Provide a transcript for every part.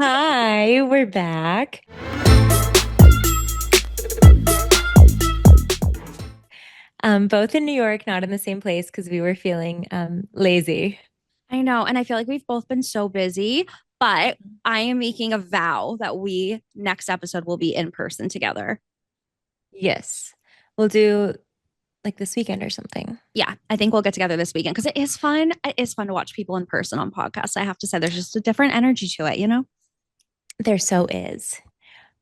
Hi, we're back. Both in New York, not in the same place because we were feeling lazy. I know. And I feel like we've both been so busy, but I am making a vow that we next episode will be in person together. Yes. We'll do like this weekend or something. Yeah, I think we'll get together this weekend because it is fun. It is fun to watch people in person on podcasts. I have to say, there's just a different energy to it, you know? There so is.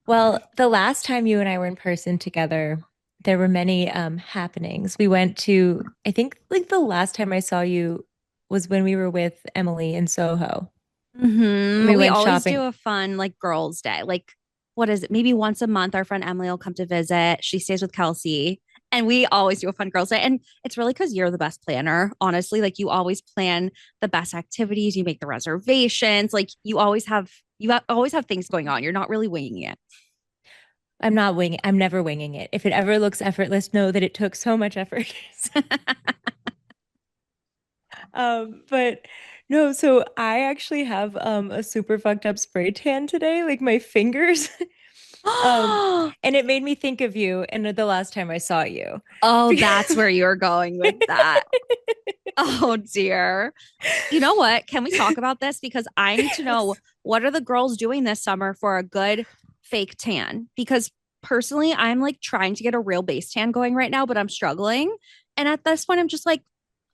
Well, the last time you and I were in person together, there were many happenings. We went to, I think like the last time I saw you was when we were with Emily in Soho. And we We went always shopping. do a fun like girls' day. Like, what is it? Maybe once a month, our friend Emily will come to visit. She stays with Kelsey. And we always do a fun girls' day. And it's really because you're the best planner, honestly. Like you always plan the best activities, you make the reservations. Like always have things going on. You're not really winging it. I'm never winging it. If it ever looks effortless, know that it took so much effort. But no, so I actually have a super fucked up spray tan today, like my fingers. Um, and it made me think of you and the last time I saw you. Oh, that's where you're going with that. Oh dear. You know what? Can we talk about this? Because I need to know, Yes. what are the girls doing this summer for a good fake tan? Because personally, I'm like trying to get a real base tan going right now, but I'm struggling. And at this point, I'm just like,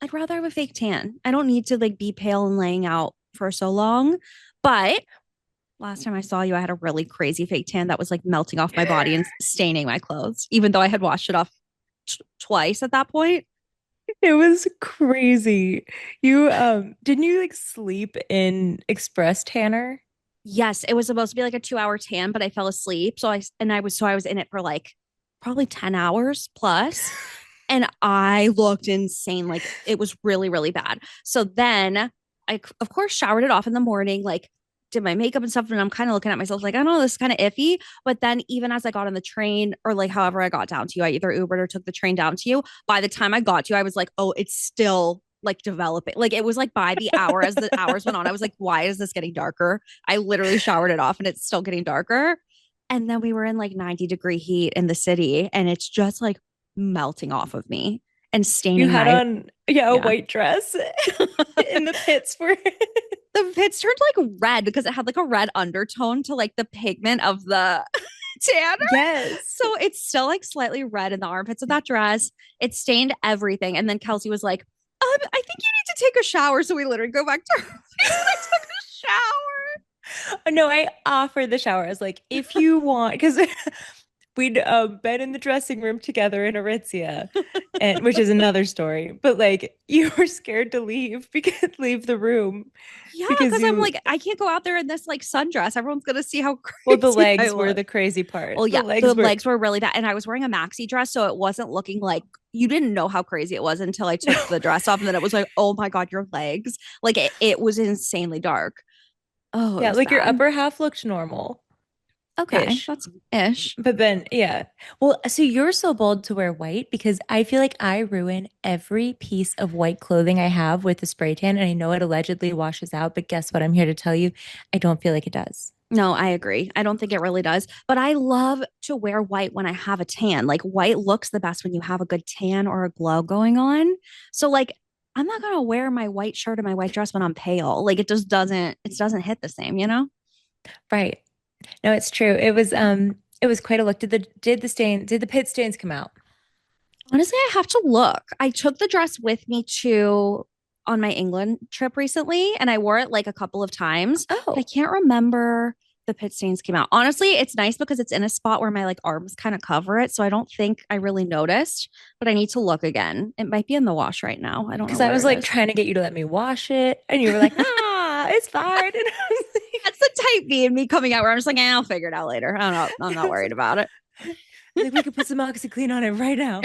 I'd rather have a fake tan. I don't need to like be pale and laying out for so long. But last time I saw you, I had a really crazy fake tan that was like melting off my body and staining my clothes, even though I had washed it off twice at that point. It was crazy. You didn't you like sleep in Express Tanner? Yes, it was supposed to be like a 2 hour tan, but I fell asleep. I was in it for like probably 10 hours plus. And I looked insane. Like it was really, really bad. So then I, of course, showered it off in the morning, like did my makeup and stuff. And I'm kind of looking at myself like, I don't know, this is kind of iffy. But then even as I got on the train or like however I got down to you, I either Ubered or took the train down to you. By the time I got to you, I was like, oh, it's still like developing. Like it was like by the hour as the hours went on, I was like, why is this getting darker? I literally showered it off and it's still getting darker. And then we were in like 90-degree heat in the city and it's just like melting off of me and You staining had my on, yeah, a yeah. white dress in the pits were The pits turned like red because it had like a red undertone to like the pigment of the tanner. Yes. So it's still like slightly red in the armpits of that dress. It stained everything. And then Kelsey was like, I think you need to take a shower. So we literally go back to her place and I took a shower. No, I offered the shower. I was like, if you want, because we'd been in the dressing room together in Aritzia, and which is another story. But like, you were scared to leave because leave the room Yeah, because because I'm you, like, I can't go out there in this like sundress. Everyone's gonna see how well, the crazy I legs were look. the crazy part. Well, The yeah, the legs were legs were really bad. And I was wearing a maxi dress. So it wasn't looking like you didn't know how crazy it was until I no, took the dress off. And then it was like, oh my God, your legs. Like it was insanely dark. Oh, it yeah, was like your bad. upper half looked normal Okay. ish. That's ish. But then, yeah. Well, so you're so bold to wear white because I feel like I ruin every piece of white clothing I have with the spray tan. And I know it allegedly washes out, but guess what? I'm here to tell you, I don't feel like it does. No, I agree. I don't think it really does. But I love to wear white when I have a tan. Like white looks the best when you have a good tan or a glow going on. So like I'm not gonna wear my white shirt and my white dress when I'm pale. Like it doesn't hit the same, you know? Right. No, it's true. It was quite a look. Did the pit stains come out? Honestly, I have to look. I took the dress with me to on my England trip recently and I wore it like a couple of times, but I Oh, can't remember the pit stains came out. Honestly, it's nice because it's in a spot where my like arms kind of cover it, so I don't think I really noticed, but I need to look again. It might be in the wash right now. I don't know because I where was it like is. trying to get you to let me wash it, and you were like, "Ah, it's fine." And I was That's the type B in me coming out where I'm just like, I'll figure it out later. I don't know. I'm I not was worried about it. like, we could put some OxyClean on it right now.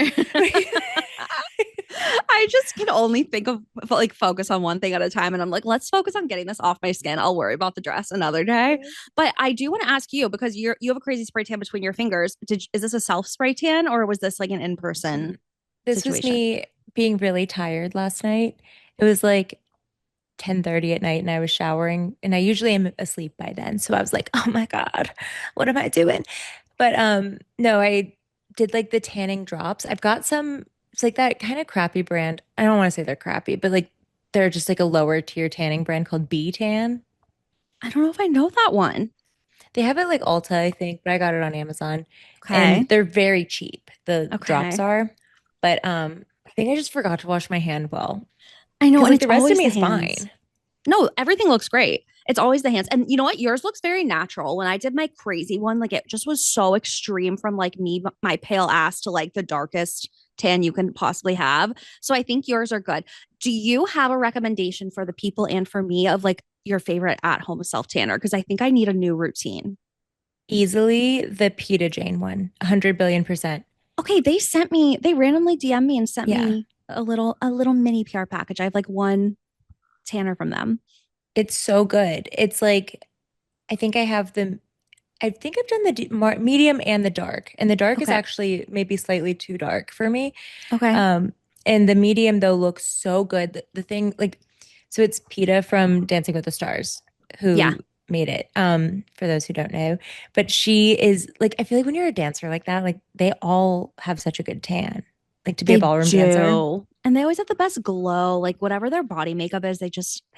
I just can only think of like focus on one thing at a time. And I'm like, let's focus on getting this off my skin. I'll worry about the dress another day. But I do want to ask you because you have a crazy spray tan between your fingers. Is this a self spray tan or was this like an in person This was situation? me being really tired last night. It was like 10:30 at night and I was showering and I usually am asleep by then. So I was like, "Oh my God, what am I doing?" But no, I did like the tanning drops. I've got some, it's like that kind of crappy brand. I don't want to say they're crappy, but like they're just like a lower tier tanning brand called B Tan. I don't know if I know that one. They have it like Ulta, I think, but I got it on Amazon and Okay. they're very cheap. The drops Okay. are. But I think I just forgot to wash my hand well. I know, Because and like it's the rest of always me the is hands. fine. No, everything looks great. It's always the hands. And you know what? Yours looks very natural. When I did my crazy one, like it just was so extreme from like me, my pale ass to like the darkest tan you can possibly have. So I think yours are good. Do you have a recommendation for the people and for me of like your favorite at home self tanner? Because I think I need a new routine. Easily the Peta Jane one, 100 billion percent. Okay, they randomly DM me and sent Yeah. me a little mini PR package. I have like one tanner from them. It's so good. It's like I think I think I've done the medium and the dark. And the dark is Okay. actually maybe slightly too dark for me. Okay. Um, and the medium though looks so good. The thing like so it's Peta from Dancing with the Stars Yeah, who made it. For those who don't know. But she is like I feel like when you're a dancer like that, like they all have such a good tan. Like to be a they ballroom dancer. do. And they always have the best glow. Like whatever their body makeup is, they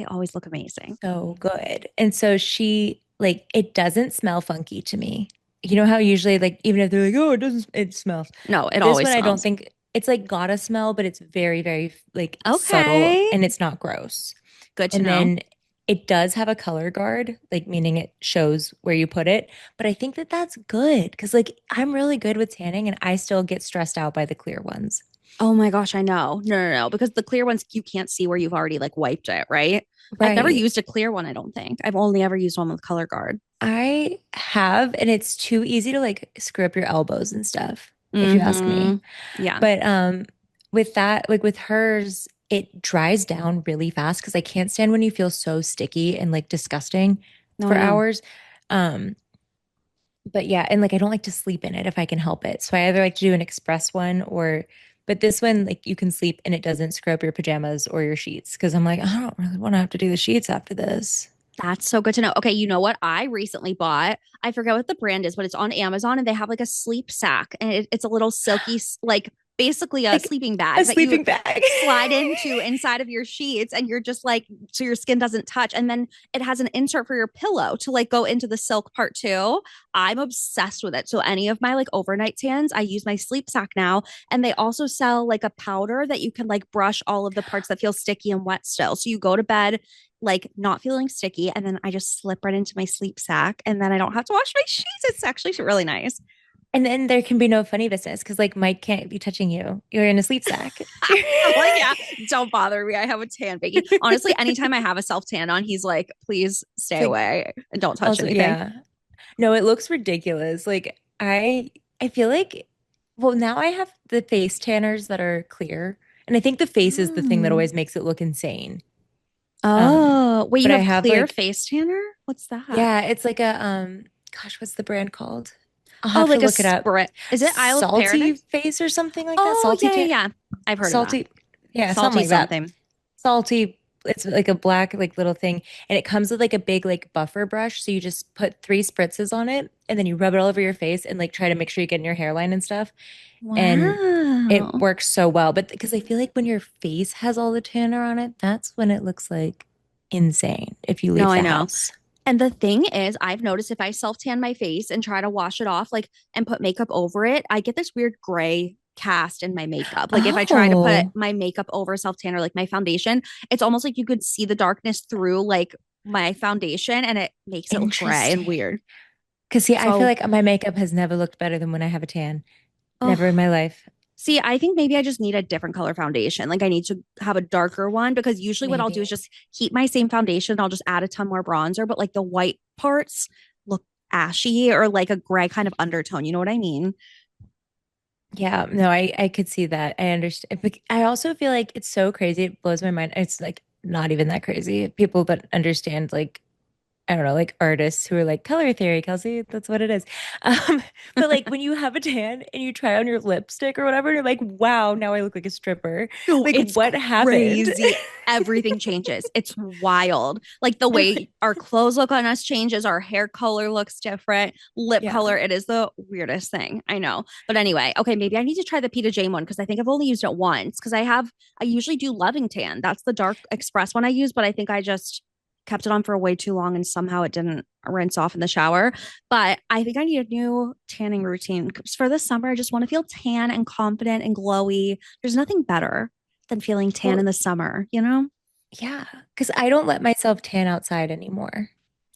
always look amazing. So good. And so she like it doesn't smell funky to me. You know how usually like even if they're like, oh, it doesn't it smells. No, it This always one I don't smells. think it's like gotta smell, but it's very, very like subtle Okay. and it's not gross. Good to And know. then it does have a color guard, like meaning it shows where you put it. But I think that that's good because like I'm really good with tanning and I still get stressed out by the clear ones. Oh my gosh, I know. No, no, no. Because the clear ones, you can't see where you've already like wiped it, right? I've never Right. used a clear one, I don't think. I've only ever used one with color guard. I have, and it's too easy to like screw up your elbows and stuff, if you ask me. Mm-hmm. Yeah. But with that, like with hers, it dries down really fast because I can't stand when you feel so sticky and like disgusting No, for I know. hours. Um, but yeah, and like I don't like to sleep in it if I can help it. So I either like to do an express one or but this one, like you can sleep and it doesn't screw up your pajamas or your sheets because I'm like, I don't really want to have to do the sheets after this. That's so good to know. Okay, you know what? I recently bought, I forget what the brand is, but it's on Amazon and they have like a sleep sack and it's a little silky, like basically a Like sleeping a bag that you sleeping bag. slide into inside of your sheets and you're just like, so your skin doesn't touch. And then it has an insert for your pillow to like go into the silk part too. I'm obsessed with it. So any of my like overnight tans, I use my sleep sack now. And they also sell like a powder that you can like brush all of the parts that feel sticky and wet still. So you go to bed like not feeling sticky. And then I just slip right into my sleep sack and then I don't have to wash my sheets. It's actually really nice. And then there can be no funny business because like Mike can't be touching you. You're in a sleep sack. I'm like, yeah, don't bother me. I have a tan baby. Honestly, anytime I have a self tan on, he's like, please stay It's like away and don't touch also, anything. yeah. No, it looks ridiculous. Like I feel like well, now I have the face tanners that are clear. And I think the face is the thing that Oh. always makes it look insane. Um, Oh, wait, but you I have have clear like face tanner? What's that? yeah, it's like a gosh, what's the brand called? I'll Oh, have to like a look it up. sprit. Is it Isle of Salty Paradise? face or something like that. Oh, yeah, yeah, yeah. I've heard of that. Salty, yeah, something Salty like that. something. Salty. It's like a black like little thing, and it comes with like a big like buffer brush. So you just put three spritzes on it, and then you rub it all over your face, and like try to make sure you get in your hairline and stuff. And it Wow. works so well. But because I feel like when your face has all the tanner on it, that's when it looks like insane if you No, leave I the know. house. And the thing is, I've noticed if I self tan my face and try to wash it off, like, and put makeup over it, I get this weird gray cast in my makeup. Like, if I try to put Oh, my makeup over self tan or like my foundation, it's almost like you could see the darkness through like my foundation and it makes it look gray and interesting. weird. Because see, I feel So, like my makeup has never looked better than when I have a tan. Never in oh, my life. see, I think maybe I just need a different color foundation. Like, I need to have a darker one because usually what I'll do is Maybe. just keep my same foundation. I'll just add a ton more bronzer, but like the white parts look ashy or like a gray kind of undertone. You know what I mean? Yeah, no, I could see that. I understand. But I also feel like it's so crazy. It blows my mind. It's like not even that crazy. People that understand like I don't know, like artists who are like color theory, Kelsey, that's what it is. Um, but like when you have a tan and you try on your lipstick or whatever, you're like, wow, now I look like a stripper. No, Like it's what happened? crazy. Everything changes. It's wild. Like the way our clothes look on us changes, our hair color looks different, lip Yeah. color. It is the weirdest thing. I know. But anyway, okay, maybe I need to try the Pita Jane one because I think I've only used it once because I usually do Loving Tan. That's the dark express one I use, but I think I just kept it on for way too long and somehow it didn't rinse off in the shower. But I think I need a new tanning routine because for this summer, I just want to feel tan and confident and glowy. There's nothing better than feeling tan Well, in the summer, you know? yeah, because I don't let myself tan outside anymore.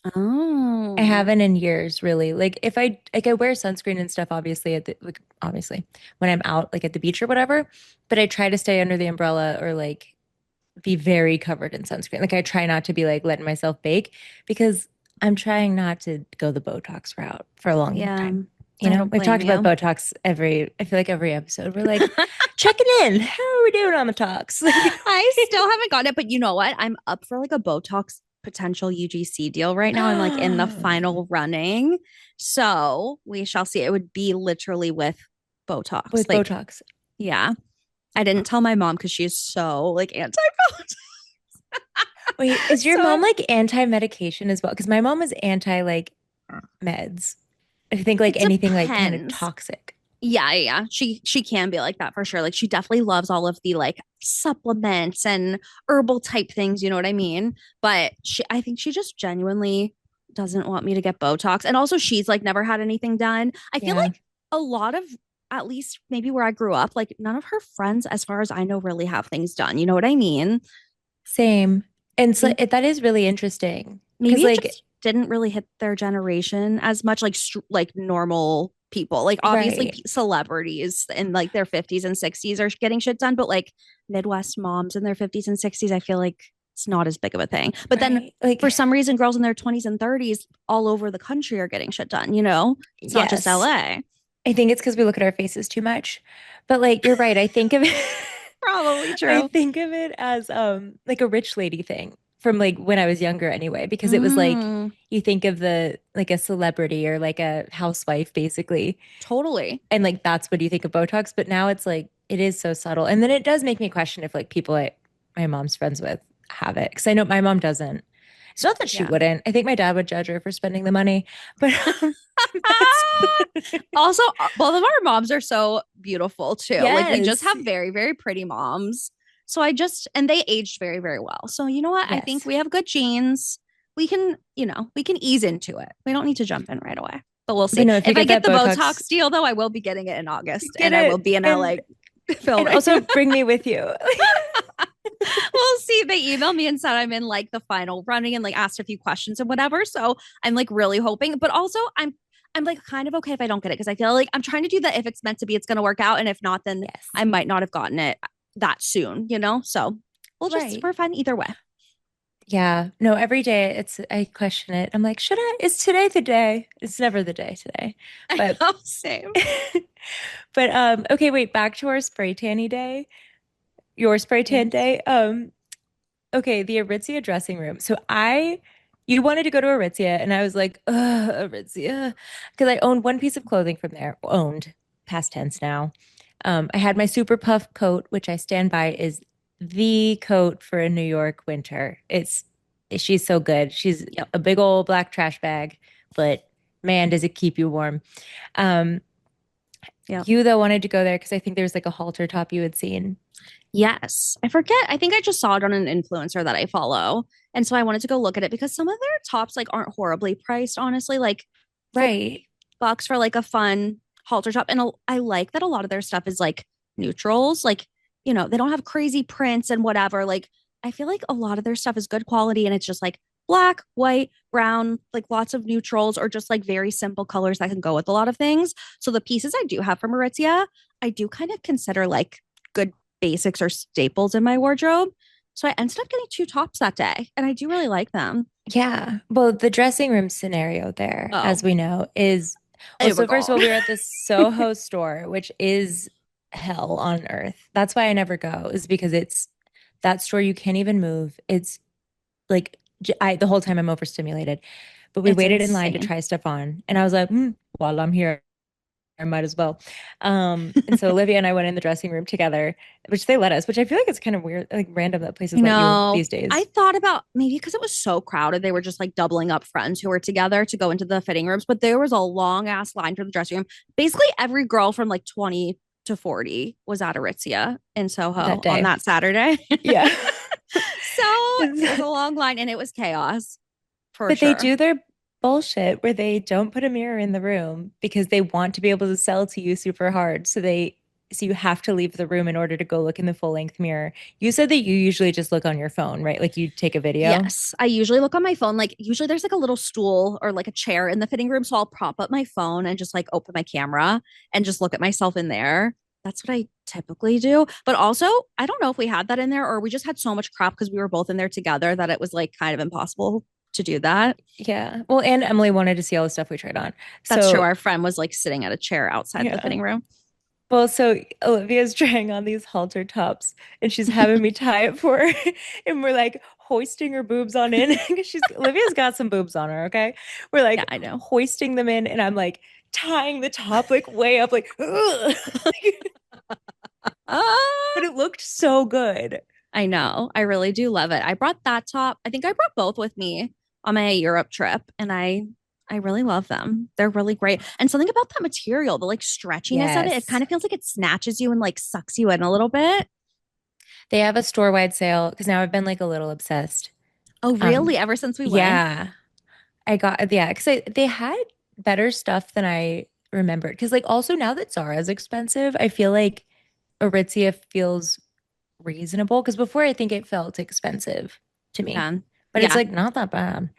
I Oh, haven't in years, really. Like if I like I wear sunscreen and stuff, obviously at the like obviously when I'm out like at the beach or whatever, but I try to stay under the umbrella or like be very covered in sunscreen. Like I try not to be like letting myself bake because I'm trying not to go the Botox route for a long yeah. time. You I know, don't we've blame talked about you. Botox I feel like every episode. We're like, checking in. How are we doing on the talks? Like, I still haven't gotten it, but you know what? I'm up for like a Botox potential UGC deal right now. I'm like in the final running. So we shall see. It would be literally with Botox. with Like, Botox. yeah. I didn't tell my mom because she's so like anti-Botox. Wait, is your mom So like anti-medication as well? Because my mom is anti like meds. I think like it anything like kind of depends. toxic. Yeah, yeah, yeah. She can be like that for sure. Like she definitely loves all of the like supplements and herbal type things, you know what I mean? But she I think she just genuinely doesn't want me to get Botox. And also she's like never had anything done. I feel Yeah, like a lot of at least maybe where I grew up, like none of her friends, as far as I know, really have things done. You know what I mean? same. And I so think that is really interesting maybe because it like just didn't really hit their generation as much like like normal people like obviously right, celebrities in like their 50s and 60s are getting shit done but like midwest moms in their 50s and 60s I feel like it's not as big of a thing but then right. Like for some reason girls in their 20s and 30s all over the country are getting shit done, you know, it's not just yes, LA. I think it's because we look at our faces too much. But like you're right. I think of it Probably I true. think of it as like a rich lady thing from like when I was younger anyway, because it was like Mm, you think of the like a celebrity or like a housewife basically, totally. and like that's what you think of Botox, but now it's like it is so subtle. And then it does make me question if like people my mom's friends with have it. Because I know my mom doesn't. It's not that she Yeah. wouldn't. I think my dad would judge her for spending the money, but that's Also, both of our moms are so beautiful too. Like we just yes. have very, very pretty moms. So I just, and they aged very, very well. So you know what? I think Yes. we have good genes. We can, you know, we can ease into it. We don't need to jump in right away, but we'll But see. no, if you If I get get that the Botox, Botox deal though, I will be getting it in August get and I will it. be in LA And filming. also bring me with you. We'll see. They emailed me and said I'm in like the final running and like asked a few questions and whatever. So I'm like really hoping, but also I'm like kind of okay if I don't get it because I feel like I'm trying to do that if it's meant to be, it's gonna work out. And if not, then Yes. I might not have gotten it that soon, you know? So Right. we're fine either way. Yeah. No, every day I question it. I'm like, should I? Is today the day? It's never the day today. I But know, same. but okay, wait, back to our spray tanny day. Your spray tan Yes. day. Okay, the Aritzia dressing room. So you wanted to go to Aritzia, and I was like, ugh, Aritzia. Because I owned one piece of clothing from there. Owned, past tense now. I had my super puff coat, which I stand by is the coat for a New York winter. She's so good. She's Yep. a big old black trash bag, but man, does it keep you warm. Um, Yep. you though wanted to go there because I think there's like a halter top you had seen. Yes. I forget. I think I just saw it on an influencer that I follow. And so I wanted to go look at it because some of their tops like aren't horribly priced, honestly. Like Right. $40 for like a fun halter top. And I like that a lot of their stuff is like neutrals. Like, you know, they don't have crazy prints and whatever. Like, I feel like a lot of their stuff is good quality and it's just like black, white, brown, like lots of neutrals or just like very simple colors that can go with a lot of things. So the pieces I do have from Aritzia, I do kind of consider like good basics or staples in my wardrobe. So I ended up getting two tops that day and I do really like them. Yeah. Well, the dressing room scenario there, as Oh, we know, is well, here we so first go. of all, we were at this Soho store, which is hell on earth. That's why I never go, is because it's that store you can't even move. It's like The whole time I'm overstimulated. But we It's waited in line to insane. try stuff on, and I was like, while I'm here, I might as well. And so Olivia and I went in the dressing room together, which they let us, which I feel like it's kind of weird, like random that I places let you know. these I days. thought about maybe because it was so crowded, they were just like doubling up friends who were together to go into the fitting rooms. But there was a long ass line for the dressing room. Basically, every girl from like 20 to 40 was at Aritzia in That Soho on day. that Saturday. Yeah. So it was a long line and it was chaos for But they sure. do their bullshit where they don't put a mirror in the room because they want to be able to sell to you super hard. So you have to leave the room in order to go look in the full length mirror. You said that you usually just look on your phone, right? Like you take a video. Yes, I usually look on my phone. Like, usually there's like a little stool or like a chair in the fitting room. So I'll prop up my phone and just like open my camera and just look at myself in there. That's what I typically do. But also, I don't know if we had that in there or we just had so much crap because we were both in there together that it was like kind of impossible to do that. Yeah. Well, and Emily wanted to see all the stuff we tried on. That's true. So, Our friend was like sitting at a chair outside the yeah. fitting room. Well, so Olivia's trying on these halter tops and she's having me tie it for her. And we're like hoisting her boobs on in. Olivia's got some boobs on her, okay? We're Yeah, like I know. hoisting them in and I'm like tying the top like way up, like, ugh. But Ah, it looked so good. I know. I really do love it. I brought that top. I think I brought both with me on my Europe trip and I really love them. They're really great. And something about that material, the like stretchiness of it, it Yes. kind of feels like it snatches you and like sucks you in a little bit. They have a store-wide sale because now I've been like a little obsessed. Oh, Um, really? Ever since we went? yeah. Yeah, because they had better stuff than I remembered. Because like also now that Zara is expensive, I feel like Aritzia feels reasonable. Because before I think it felt expensive to me, Yeah. but it's Yeah. like not that bad.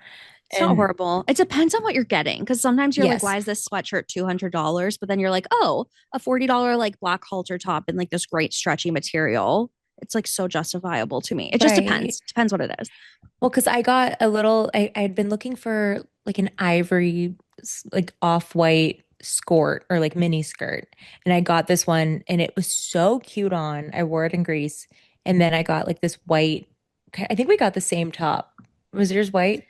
It's not And horrible. It depends on what you're getting. Because sometimes you're like, yes, why is this sweatshirt $200? But then you're like, oh, a $40 like black halter top in like this great stretchy material. It's like so justifiable to me. It just right. depends. Depends what it is. Well, because I got a little, I had been looking for like an ivory, like off-white skirt or like mini skirt. And I got this one and it was so cute on. I wore it in Greece. And then I got like this white, I think we got the same top. Was yours white?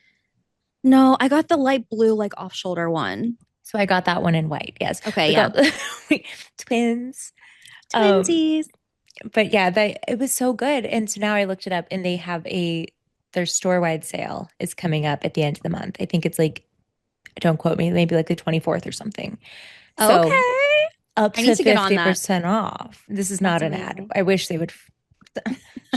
No, I got the light blue, like off shoulder one. So I got that one in white. Yes. Okay, We yeah. got twins. Um, Twinsies. but yeah, it was so good. And so now I looked it up and they have their store-wide sale is coming up at the end of the month. I think it's like, don't quote me, maybe like the 24th or something. So Okay. up I need to to get on that. 50% off. This is That's not an ad. amazing. I wish they would.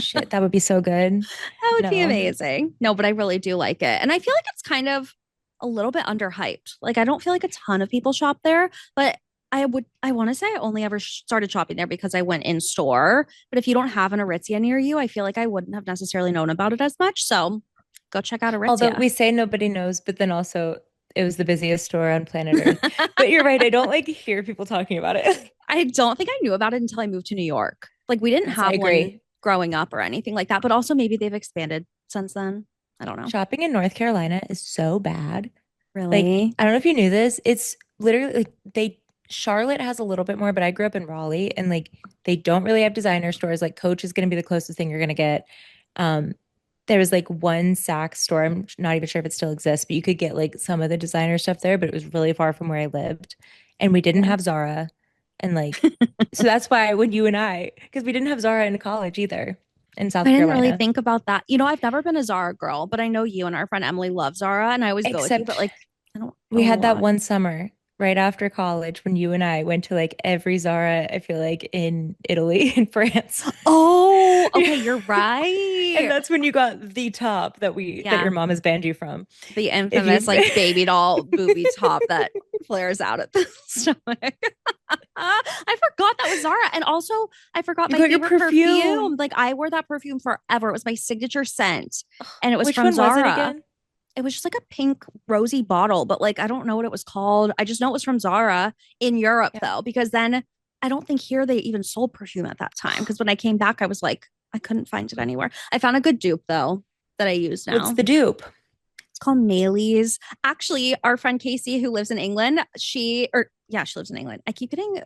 Shit, that would be so good. That would be No. amazing. No, but I really do like it. And I feel like it's kind of a little bit underhyped. Like I don't feel like a ton of people shop there, but I want to say I only ever started shopping there because I went in store. But if you don't have an Aritzia near you, I feel like I wouldn't have necessarily known about it as much. So go check out Although Aritzia. we say nobody knows, but then also it was the busiest store on planet Earth. But you're right. I don't like hear people talking about it. I don't think I knew about it until I moved to New York. Like we didn't Yes, I have one agree. growing up or anything like that, but also maybe they've expanded since then. I don't know. Shopping in North Carolina is so bad. Like, Really? I don't know if you knew this. It's literally like Charlotte has a little bit more, but I grew up in Raleigh and like they don't really have designer stores. Like Coach is going to be the closest thing you're going to get. Um, there was like one Saks store. I'm not even sure if it still exists, but you could get like some of the designer stuff there, but it was really far from where I lived. And we didn't Yeah. have Zara. And like, so that's why when you and because we didn't have Zara in college either in I South didn't really Carolina, think about that. You know, I've never been a Zara girl, but I know you and our friend Emily love Zara, and I always go with you, but except like I don't we own a had that lot. one summer right after college when you and I went to like every Zara, I feel like in Italy and France. Oh, Yeah. okay, you're And right. that's when you got the top that Yeah, your mom has banned you from. the If infamous you like baby doll booby top that flares out at the stomach. I forgot that was Zara. And also, I forgot you my got your favorite perfume. perfume. Like, I wore that perfume forever. It was my signature scent, and it was Which from one was it Zara. again? It was just like a pink rosy bottle, but like, I don't know what it was called. I just know it was from Zara in Europe, Yeah. though, because then I don't think here they even sold perfume at that time. Because when I came back, I was like, I couldn't find it anywhere. I found a good dupe, though, that I use What's now. the dupe? It's called Mayleys. Actually, our friend Casey, who lives in England, she lives in England. I keep getting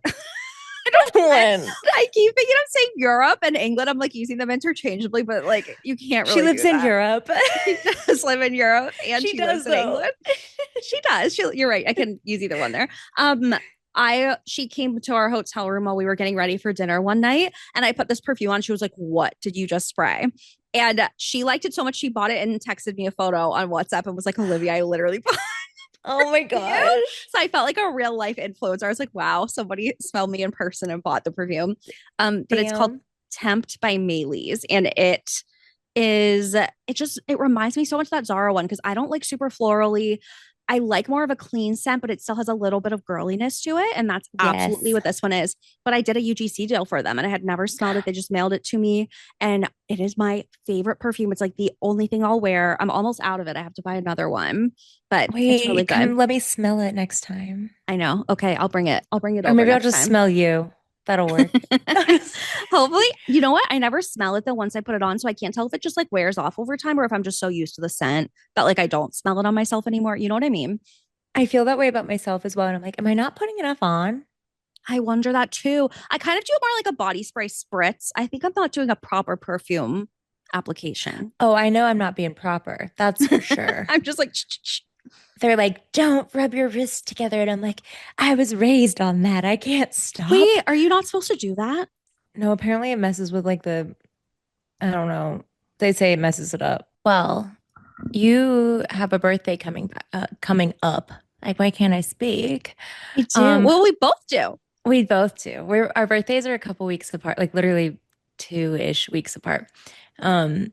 When I keep thinking I'm saying Europe and England. I'm like using them interchangeably, but like you can't she really lives do in that. Europe. She does live in Europe and She she lives does in though. England. She does. You're right. I can use either one there. She came to our hotel room while we were getting ready for dinner one night, and I put this perfume on. She was like, "What did you just spray?" And she liked it so much she bought it and texted me a photo on WhatsApp and was like, "Olivia, I literally bought Oh my you." gosh. So I felt like a real life influencer. I was like, "Wow, somebody smelled me in person and bought the perfume." But it's called Damn. Tempt by Maylis, and it reminds me so much of that Zara one because I don't like super florally. I like more of a clean scent, but it still has a little bit of girliness to it. And that's absolutely Yes. what this one is. But I did a UGC deal for them and I had never smelled it. They just mailed it to me. And it is my favorite perfume. It's like the only thing I'll wear. I'm almost out of it. I have to buy another one, but it's really Wait, good. come let me smell it next time. I know. Okay, I'll bring it. I'll bring it Or over maybe I'll next just time. smell you. That'll work. Hopefully, you know what? I never smell it though once I put it on, so I can't tell if it just like wears off over time or if I'm just so used to the scent that like I don't smell it on myself anymore. You know what I mean? I feel that way about myself as well. And I'm like, am I not putting enough on? I wonder that too. I kind of do it more like a body spray spritz. I think I'm not doing a proper perfume application. Oh, I know I'm not being proper. That's for sure. I'm just like, They're like, don't rub your wrists together. And I'm like, I was raised on that. I can't stop. wait, are you not supposed to do that? No, apparently it messes with like I don't know. They say it messes it up. Well, you have a birthday coming up. Like, why can't I speak? I do. Um, Well, we both do. we both do. Our birthdays are a couple weeks apart, like literally 2-ish weeks apart. Um,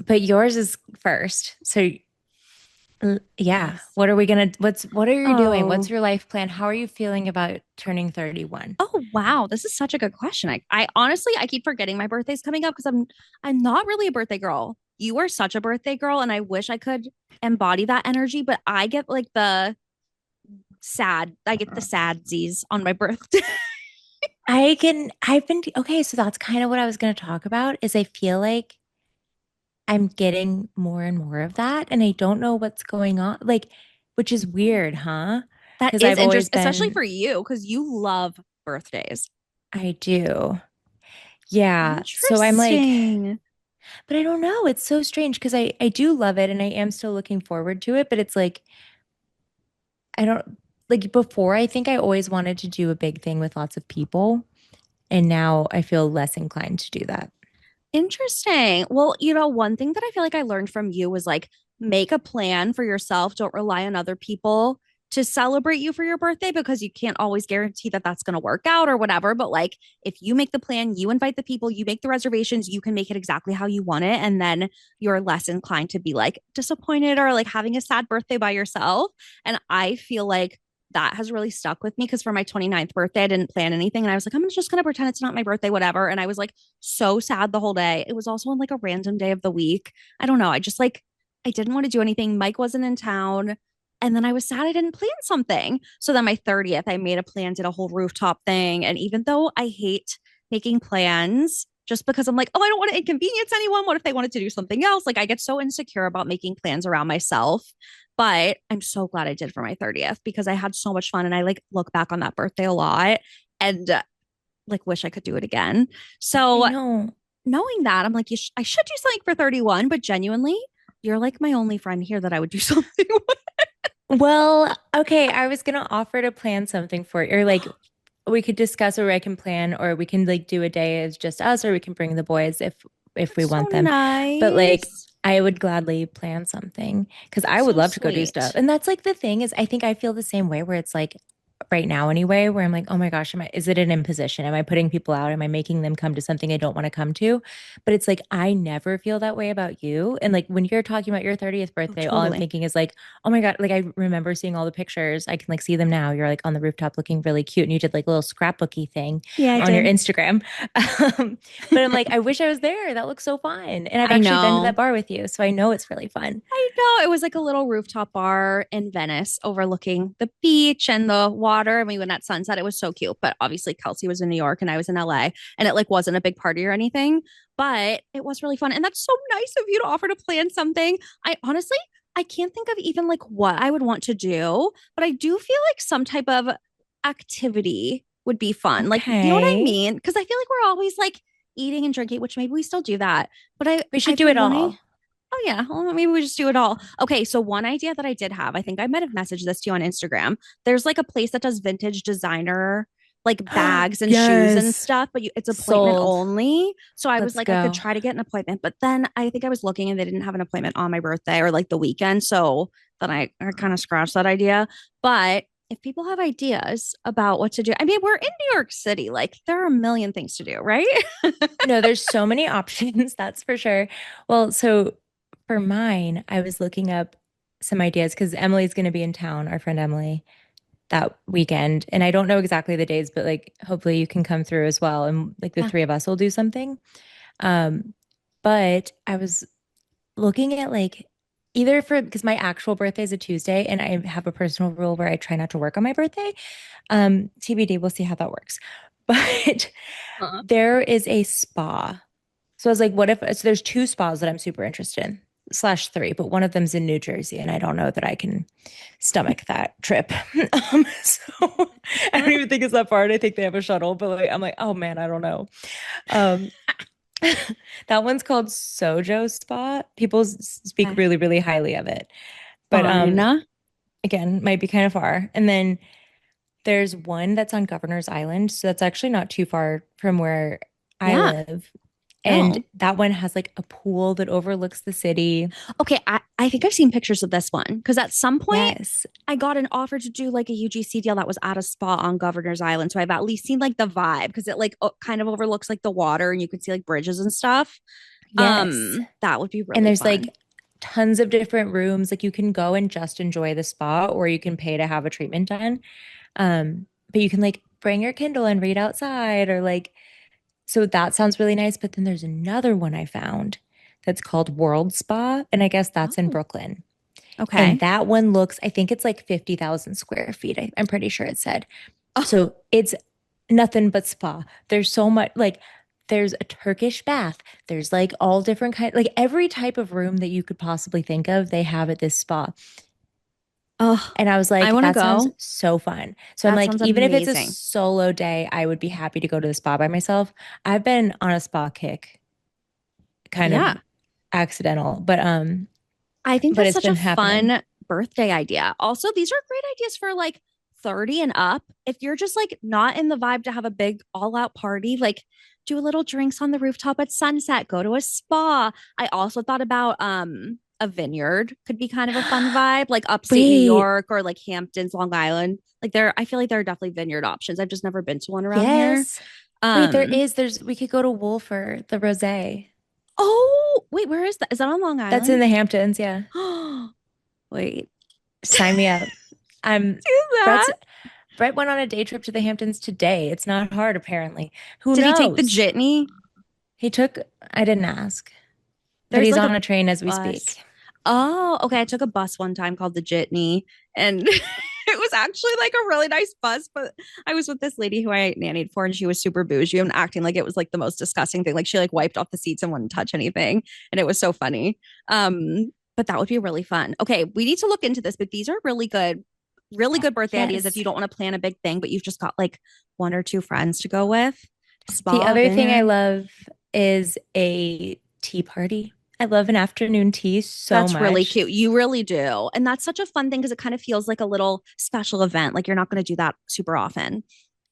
but yours is first. So yeah, Yes. what are you doing? What's Oh, your life plan? How are you feeling about turning 31? oh wow. This is such a good question. I honestly I keep forgetting my birthday's coming up because I'm not really a birthday girl. You are such a birthday girl, and I wish I could embody that energy, but I get like I get the sadsies on my birthday. I've been, okay, so that's kind of what I was going to talk about is I feel like I'm getting more and more of that and I don't know what's going on. Like, which is weird, huh? That Because is I've always interesting, especially been, for you, because you love birthdays. I do. Yeah. So I'm like, Interesting. but I don't know. It's so strange because I do love it and I am still looking forward to it, but it's like I don't like before I think I always wanted to do a big thing with lots of people and now I feel less inclined to do that. Interesting. Well, one thing that I feel like I learned from you was like make a plan for yourself. Don't rely on other people to celebrate you for your birthday because you can't always guarantee that that's going to work out or whatever. But like if you make the plan, you invite the people, you make the reservations, you can make it exactly how you want it. And then you're less inclined to be like disappointed or like having a sad birthday by yourself. And I feel like that has really stuck with me because for my 29th birthday, I didn't plan anything. And I was like, I'm just going to pretend it's not my birthday, whatever. And I was like, so sad the whole day. It was also on like a random day of the week. I don't know. I just like, I didn't want to do anything. Mike wasn't in town. And then I was sad I didn't plan something. So then my 30th, I made a plan, did a whole rooftop thing. And even though I hate making plans, just because I'm like, oh, I don't want to inconvenience anyone. What if they wanted to do something else? Like I get so insecure about making plans around myself. But I'm so glad I did for my 30th because I had so much fun and I like look back on that birthday a lot and like wish I could do it again. I So know. knowing that, I'm like, I should do something for 31, but genuinely, you're like my only friend here that I would do something with. Well, okay, I was gonna offer to plan something for you, or like we could discuss or I can plan, or we can like do a day as just us, or we can bring the boys if we That's so want them. But like nice. I would gladly plan something because I That's would so love to go do stuff. sweet. And that's like the thing is I think I feel the same way where it's like right now anyway, where I'm like, oh my gosh, is it an imposition? Am I putting people out? Am I making them come to something I don't want to come to? But it's like I never feel that way about you. And like when you're talking about your 30th Oh, birthday, all I'm totally. thinking is like, oh my God, like I remember seeing all the pictures. I can like see them now. You're like on the rooftop looking really cute. And you did like a little scrapbooky thing Yeah, I on your did. Instagram. But I'm like, I wish I was there. That looks so fun. And I've I actually been to know. that bar with you. So I know it's really fun. I know. It was like a little rooftop bar in Venice overlooking the beach and the water. And we went at sunset. It was so cute. But obviously, Kelsey was in New York and I was in LA. And it like wasn't a big party or anything. But it was really fun. And that's so nice of you to offer to plan something. I honestly, I can't think of even like what I would want to do. But I do feel like some type of activity would be fun. Like, you know what I Okay. mean? Because I feel like we're always like eating and drinking, which maybe we still do that. But We should I've do been it wanting. all. Oh yeah, well, maybe we just do it all. Okay, so one idea that I did have, I think I might have messaged this to you on Instagram. There's like a place that does vintage designer like bags and shoes and Yes. stuff, but it's appointment Sold. only. So I was Let's like, I could go. try to get an appointment, but then I think I was looking and they didn't have an appointment on my birthday or like the weekend. So then I kind of scratched that idea. But if people have ideas about what to do, I mean, we're in New York City. Like there are a million things to do, right? No, there's so many options, that's for sure. Well, so for mine, I was looking up some ideas because Emily's going to be in town, our friend Emily, that weekend. And I don't know exactly the days, but like hopefully you can come through as well. And like the Yeah. three of us will do something. Um, but I was looking at like either for because my actual birthday is a Tuesday and I have a personal rule where I try not to work on my birthday. TBD, we'll see how that works. But Uh, there is a spa. So I was like, what if so there's two spas that I'm super interested in, slash three, but one of them's in New Jersey, and I don't know that I can stomach that trip. So I don't even think it's that far. And I think they have a shuttle, but like I'm like, oh man, I don't know. Um that one's called Sojo Spa. People speak okay. really, really highly of it. But Fun. again, might be kind of far. And then there's one that's on Governor's Island. So that's actually not too far from where I Yeah. live. And No. that one has like a pool that overlooks the city. Okay, I think I've seen pictures of this one because at some point Yes. I got an offer to do like a UGC deal that was at a spa on Governor's Island. So I've at least seen like the vibe because it like kind of overlooks like the water and you can see like bridges and stuff. Yes. That would be And really there's fun. like tons of different rooms. Like you can go and just enjoy the spa, or you can pay to have a treatment done. But you can like bring your Kindle and read outside, or like, so that sounds really nice. But then there's another one I found that's called World Spa. And I guess that's in Oh, Brooklyn. And okay. that one looks, I think it's like 50,000 square feet. I'm pretty sure it said. Oh, So it's nothing but spa. There's so much, like, there's a Turkish bath. There's like all different kind, like every type of room that you could possibly think of, they have at this spa. oh, And I was I like, want to that sounds go. so fun. So I'm That like, sounds even if it's a amazing. solo day, I would be happy to go to the spa by myself. I've been on a spa kick, kind of Yeah. accidental, I think but that's it's such a been happening. fun birthday idea. Also, these are great ideas for like 30 and up. If you're just like not in the vibe to have a big all out party, like do a little drinks on the rooftop at sunset, go to a spa. I also thought about a vineyard could be kind of a fun vibe, like upstate New Wait, York or like Hamptons, Long Island. Like there, I feel like there are definitely vineyard options. I've just never been to one around here. yes. Wait, Um, we could go to Wolfer, the rosé. oh, wait, where is that? Is that on Long That's in Island? the Hamptons, yeah. Oh, wait. Sign me up. I'm Do Brett's that. Brett went on a day trip to the Hamptons today. It's not hard, apparently. Who Did he take the knows? jitney? He took, I didn't ask, but There's he's like on a a train as we bus. speak. Oh, okay. I took a bus one time called the Jitney, and it was actually like a really nice bus. But I was with this lady who I nannied for, and she was super bougie and acting like it was like the most disgusting thing. Like she like wiped off the seats and wouldn't touch anything, and it was so funny. But that would be really fun. Okay, we need to look into this. But these are really good birthday ideas if Yes. you don't want to plan a big thing, but you've just got like one or two friends to go with. The Spa, other thing I vineyard. love is a tea party. I love an afternoon tea so That's really much. cute. You really do. And that's such a fun thing because it kind of feels like a little special event. Like you're not going to do that super often.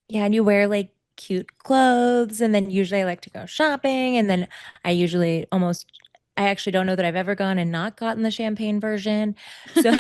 Yeah, and you wear like cute clothes, and then usually I like to go shopping, and then I usually almost I actually don't know that I've ever gone and not gotten the champagne version. So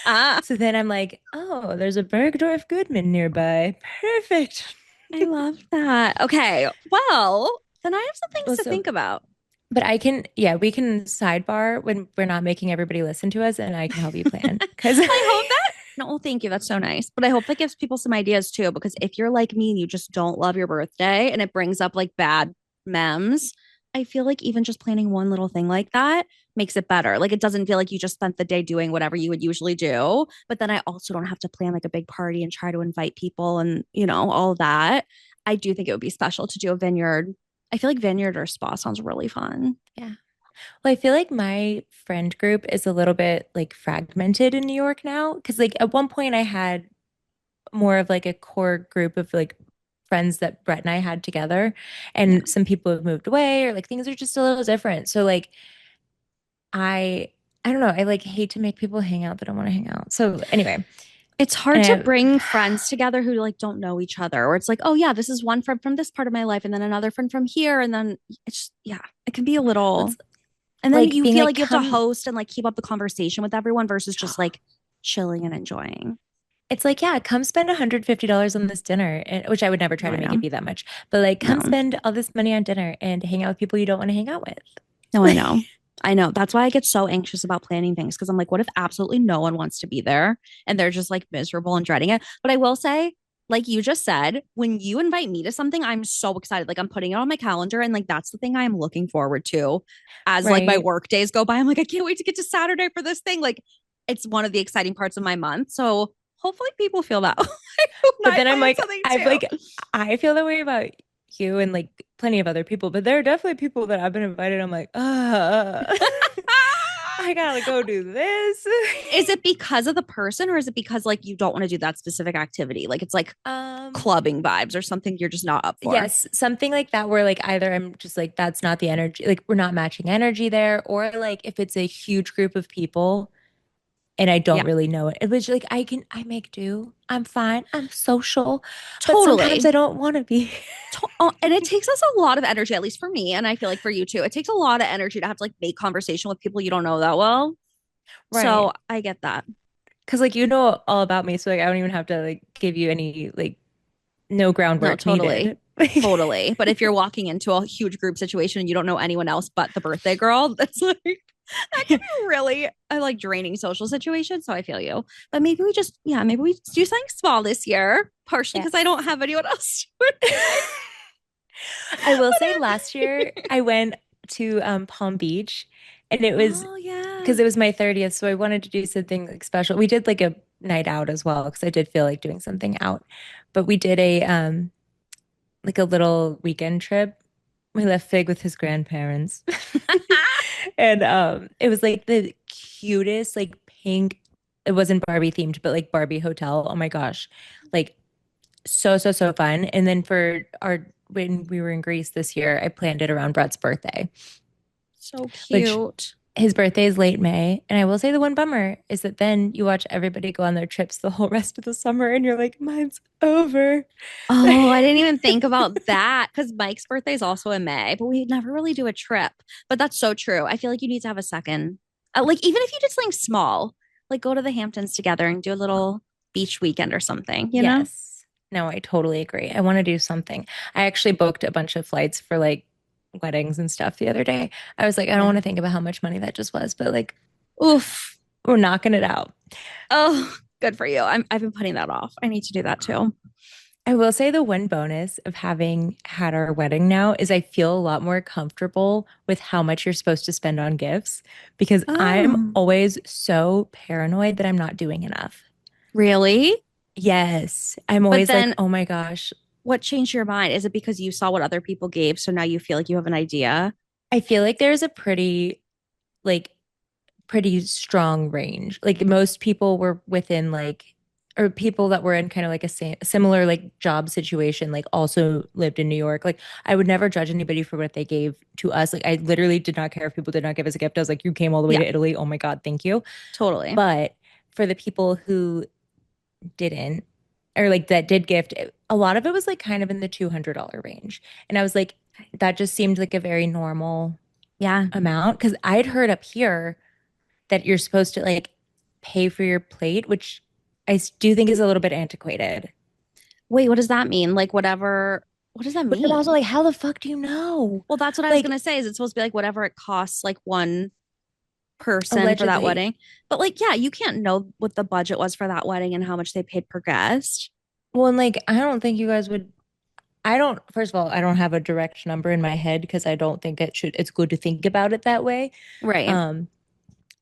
I so then I'm like, oh, there's a Bergdorf Goodman nearby. Perfect. love that. Okay. Well, then I have some things to Also, think about. but I can, yeah, we can sidebar when we're not making everybody listen to us, and I can help you plan. Because I hope that. No, thank you. That's so nice. But I hope that gives people some ideas too. Because if you're like me and you just don't love your birthday and it brings up like bad memes, I feel like even just planning one little thing like that makes it better. Like it doesn't feel like you just spent the day doing whatever you would usually do. But then I also don't have to plan like a big party and try to invite people and, all of that. I do think it would be special to do a vineyard. I feel like vineyard or spa sounds really fun. yeah. Well, I feel like my friend group is a little bit like fragmented in New York now. Because like at one point I had more of like a core group of like friends that Brett and I had together. Yeah. And some people have moved away or like things are just a little different. So like I I don't know. I like hate to make people hang out that don't want to hang out. So anyway, It's hard to and bring friends together who like don't know each other, or it's like, oh yeah, this is one friend from this part of my life, and then another friend from here, and then it's yeah, it can be a little, it's and then like you being feel like like you have to come host and like keep up the conversation with everyone versus just like chilling and enjoying. it's like, yeah, come spend $150 on this dinner, which I would never try No, to I make it know. be that much. But like, come No, spend all this money on dinner and hang out with people you don't want to hang out no, I with. know. I know. That's why I get so anxious about planning things because I'm like, what if absolutely no one wants to be there and they're just like miserable and dreading it? But I will say, like you just said, when you invite me to something, I'm so excited. Like I'm putting it on my calendar and like that's the thing I am looking forward to as like my Right. work days go by. I'm like, I can't wait to get to Saturday for this thing. Like it's one of the exciting parts of my month. So hopefully people feel that way when But I then I'm plan like, something I've too. like, I feel that way about you and like plenty of other people, but there are definitely people that I've been invited. I'm like, I gotta go do this. Is it because of the person or is it because like you don't want to do that specific activity? Like it's like Um, clubbing vibes or something you're just not up for. yes, something like that where like either I'm just like that's not the energy, like we're not matching energy there, or like if it's a huge group of people and I don't Yeah, really know it. It was like I make do. I'm fine. I'm social, but sometimes totally. I don't want to be. Oh, and it takes us a lot of energy, at least for me, and I feel like for you too. It takes a lot of energy to have to like make conversation with people you don't know that well. Right. So I get that. Because like you know all about me, so like I don't even have to like give you any like no No, groundwork totally. needed. Like Totally. But if you're walking into a huge group situation and you don't know anyone else but the birthday girl, that's like that can be really a like draining social situation. So I feel you. But maybe we just, yeah, maybe we do something small this year, partially because I yes. don't have anyone else to invite. I will But say last year I went to Palm Beach and it was oh yeah. because it was my 30th, so I wanted to do something like special. We did like a night out as well because I did feel like doing something out. But we did a like a little weekend trip. We left Fig with his grandparents. And it was like the cutest like pink, it wasn't Barbie themed, but like Barbie hotel. Oh my gosh. Like so fun. And then for our when we were in Greece this year, I planned it around Brett's birthday, So which cute. his birthday is late May. And I will say the one bummer is that then you watch everybody go on their trips the whole rest of the summer and you're like, mine's over. Oh, I didn't even think about that because Mike's birthday is also in May, but we never really do a trip. But that's so true. I feel like you need to have a second. Like, even if you did something small, like go to the Hamptons together and do a little beach weekend or something, you know? Yes. No, I totally agree. I want to do something. I actually booked a bunch of flights for like weddings and stuff the other day. I was like, I don't Yeah. want to think about how much money that just was, but like Oof. we're knocking it out. Oh, good for you. I've been putting that off. I need to do that too. I will say the one bonus of having had our wedding now is I feel a lot more comfortable with how much you're supposed to spend on gifts because I'm Oh, always so paranoid that I'm not doing enough. really? Yes, I'm But always like, then oh my gosh. what changed your mind? Is it because you saw what other people gave? So now you feel like you have an idea? I feel like there's a like pretty strong range. Like most people were within like, or people that were in kind of like a similar like job situation, like also lived in New York. Like I would never judge anybody for what they gave to us. Like I literally did not care if people did not give us a gift. I was like, you came all the way Yeah, to Italy. Oh my God, thank you. totally. But for the people who didn't, or like that did gift, a lot of it was like kind of in the $200 range. And I was like, that just seemed like a very normal Yeah. amount. Cause I'd heard up here that you're supposed to like pay for your plate, which do think is a little bit antiquated. Wait, what does that mean? Like whatever, what does that But I'm also mean? like, how the fuck do you know? Well, that's what I was Like, gonna say. Is it's supposed to be like whatever it costs, like one person for that allegedly. wedding? But like, yeah, you can't know what the budget was for that wedding and how much they paid per guest. Well, and like, I don't think you guys would. I don't, first of all, I don't have a direct number in my head because I don't think it's good to think about it that way. Right. Um,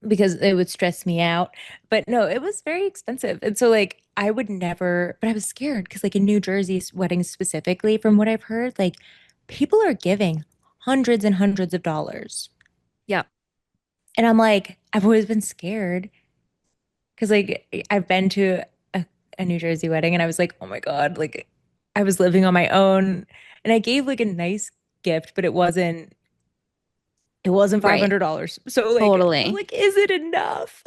because it would stress me out. But no, it was very expensive. And so like I would never, but I was scared because like in New Jersey's weddings specifically, from what I've heard, like people are giving hundreds and hundreds of dollars. Yep. And I'm like, I've always been scared because like I've been to a New Jersey wedding and I was like, oh my God, like I was living on my own and I gave like a nice gift, but it wasn't Right. $500. So like I'm Totally. like, is it enough?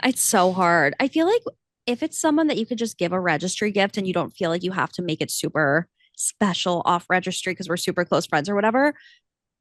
It's so hard. I feel like if it's someone that you could just give a registry gift and you don't feel like you have to make it super special off registry because we're super close friends or whatever,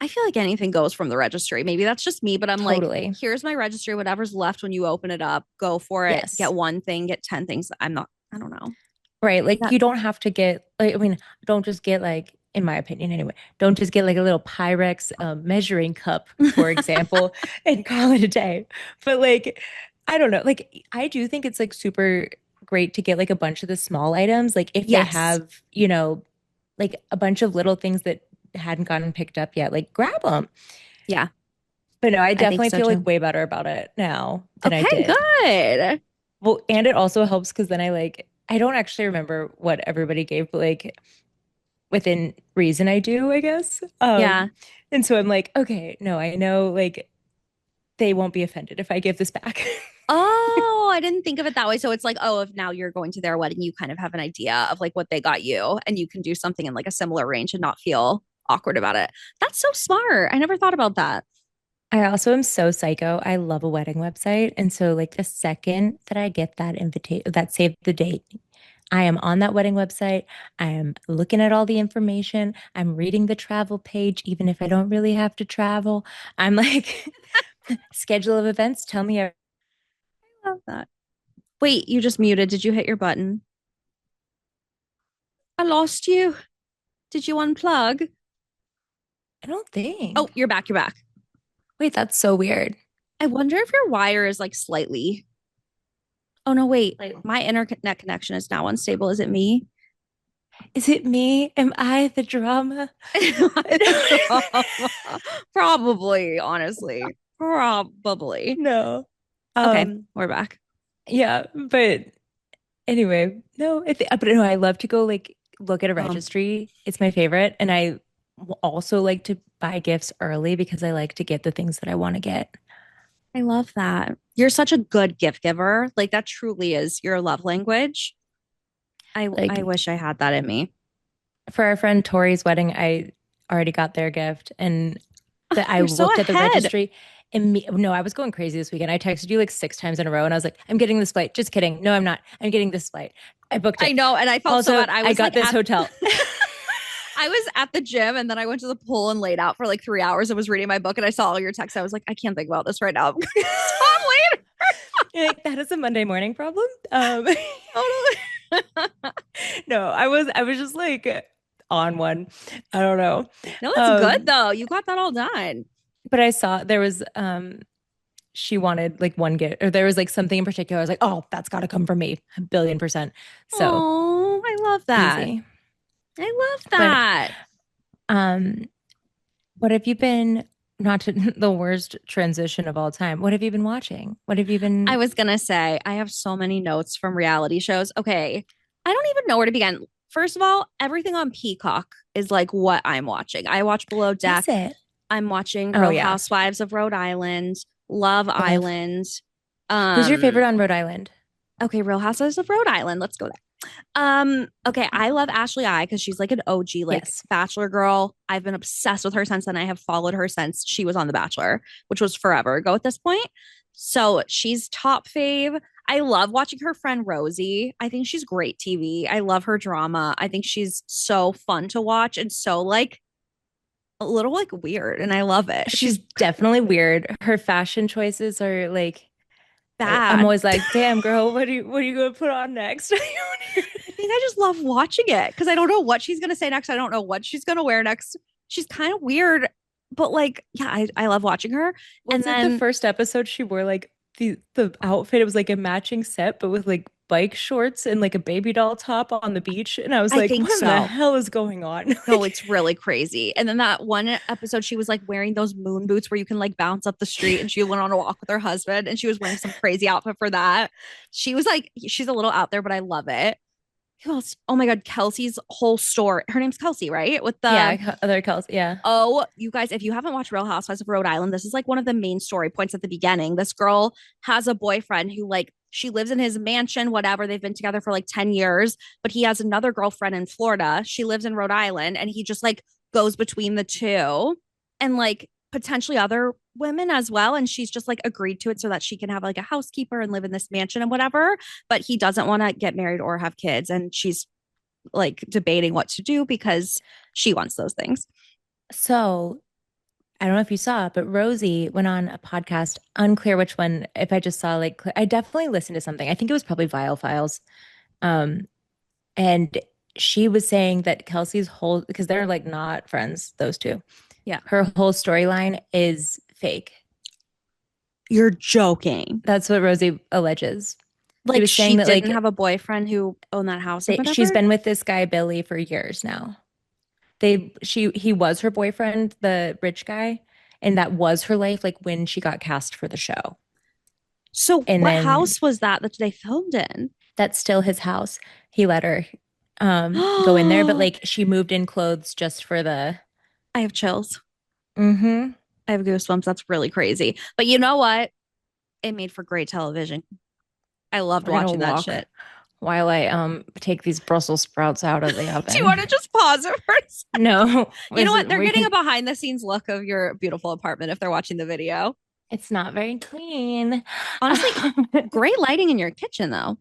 I feel like anything goes from the registry. Maybe that's just me, but I'm like, Totally. here's my registry. Whatever's left when you open it up, go for it. Yes. Get one thing, get 10 things. I don't know. Right. Like That, you don't have to get like I mean, don't just get like in my opinion anyway, don't just get like a little Pyrex measuring cup, for example, and call it a day. But like I don't know, like I do think it's like super great to get like a bunch of the small items, like if they yes. have, like a bunch of little things that hadn't gotten picked up yet, like grab them. Yeah, But no, I I think definitely so feel like too. way better about it now than I Okay, did. good. Well, and it also helps because then I don't actually remember what everybody gave, but like within reason I do, I guess. Yeah. And so I'm like, okay, no, I know like they won't be offended if I give this back. Oh, I didn't think of it that way. So it's like, oh, if now you're going to their wedding, you kind of have an idea of like what they got you, and you can do something in like a similar range and not feel awkward about it. That's so smart. I never thought about that. I also am so psycho. I love a wedding website. And so like the second that I get that invitation, that save the date, I am on that wedding website. I am looking at all the information. I'm reading the travel page, even if I don't really have to travel. I'm like, schedule of events, tell me. Love that. Wait, you just muted. Did you hit your button? I lost you. Did you unplug? I don't Oh, think. you're back. You're back. Wait, that's so weird. I wonder if your wire is like slightly. Oh, no, wait. Like, My internet connection is now unstable. Is it me? is it me? Am I the drama? Probably, honestly. Probably. No. Okay, Um, we're back. yeah, but anyway, no, but no, I love to go like look at a Um, registry. It's my favorite. And I also like to buy gifts early because I like to get the things that I want to get. I love that. You're such a good gift giver. Like that truly is your love language. I Like wish I had that in me. for our friend Tori's wedding, I already got their gift and that I You're so looked at the ahead. registry and no, I was going crazy this weekend. I texted you like 6 times in a row and I was like, I'm getting this flight. Just kidding. No, I'm not. I'm getting this flight. I booked I it. know, and I felt so Also, bad. I I was got like this at hotel. I was at the gym and then I went to the pool and laid out for like 3 hours and was reading my book and I saw all your texts. I was like, I can't think about this right now. I'm gonna talk later. Like, that is a Monday morning problem. Totally. No, I was just like on one. I don't know. No, it's good Um, though. You got that all done. but I saw there was she wanted like one gift or there was like something in particular. I was like, oh, that's gotta come from me, a billion percent. So Oh, I love that. easy. I love But that. um, what have you been not to the worst transition of all time? What have you been watching? What have you I been was gonna say, I have so many notes from reality shows. Okay. I don't even know where to begin. First of all, everything on Peacock is like what I'm watching. I watch Below is Deck. it? I'm watching Oh Real yeah. Housewives of Rhode Island, Love Love. Island. Who's your Um, favorite on Rhode Island? okay, Real Housewives of Rhode Island. Let's go there. Okay, I love Ashley I because she's like an OG, like Yes. Bachelor girl. I've been obsessed with her since then. I have followed her since she was on The Bachelor, which was forever ago at this point. So she's top fave. I love watching her friend Rosie. I think she's great TV. I love her drama. I think she's so fun to watch and so like a little like weird, and I love it. She's She's definitely weird. Her fashion choices are like I'm bad. always like, damn girl, what are you gonna put on next? I think I just love watching it because I don't know what she's gonna say next. I don't know what she's gonna wear next. She's kind of weird, but like, yeah, I love watching her. And Was it the then first episode she wore like the outfit? It was like a matching set, but with like bike shorts and like a baby doll top on the beach. And I was I like, think what in the so. hell is going on? No, it's really crazy. And then that one episode, she was like wearing those moon boots where you can like bounce up the street, and she went on a walk with her husband, and she was wearing some crazy outfit for that. She was like, she's a little out there, but I love it. Who else? Oh my God, Kelsey's whole store. Her name's Kelsey, right? With the Yeah, other Kels. Yeah. Oh, you guys, if you haven't watched Real Housewives of Rhode Island, this is like one of the main story points at the beginning. This girl has a boyfriend who like She lives in his mansion, whatever. They've been together for like 10 years, but he has another girlfriend in Florida. She lives in Rhode Island, and he just like goes between the two and like potentially other women as well. And she's just like agreed to it so that she can have like a housekeeper and live in this mansion and whatever. But he doesn't want to get married or have kids. And she's like debating what to do because she wants those things. So I don't know if you saw, but Rosie went on a podcast, unclear which one. If I just saw like, I definitely listened to something. I think it was probably Vial Files. Um, and she was saying that Kelsey's whole, because they're like not friends, those two. Yeah. Her whole storyline is fake. You're joking. That's what Rosie alleges. She Like was she saying that didn't like have a boyfriend who owned that house or she's whatever. been with this guy Billy for years now. He was her boyfriend, the rich guy, and that was her life like when she got cast for the show. So And what then house was that they filmed in? that's still his house. He let her go in there, but like she moved in clothes just for the I have chills. mm-hmm. I have goosebumps. That's really crazy. But you know what? It made for great television. I loved We're gonna watching that walk shit. while I take these Brussels sprouts out of the Do you oven. want to just pause it for a second? No, You know what? listen, They're getting a behind the scenes look of your beautiful apartment if they're watching the video. it's not very clean. Honestly, great lighting in your kitchen though.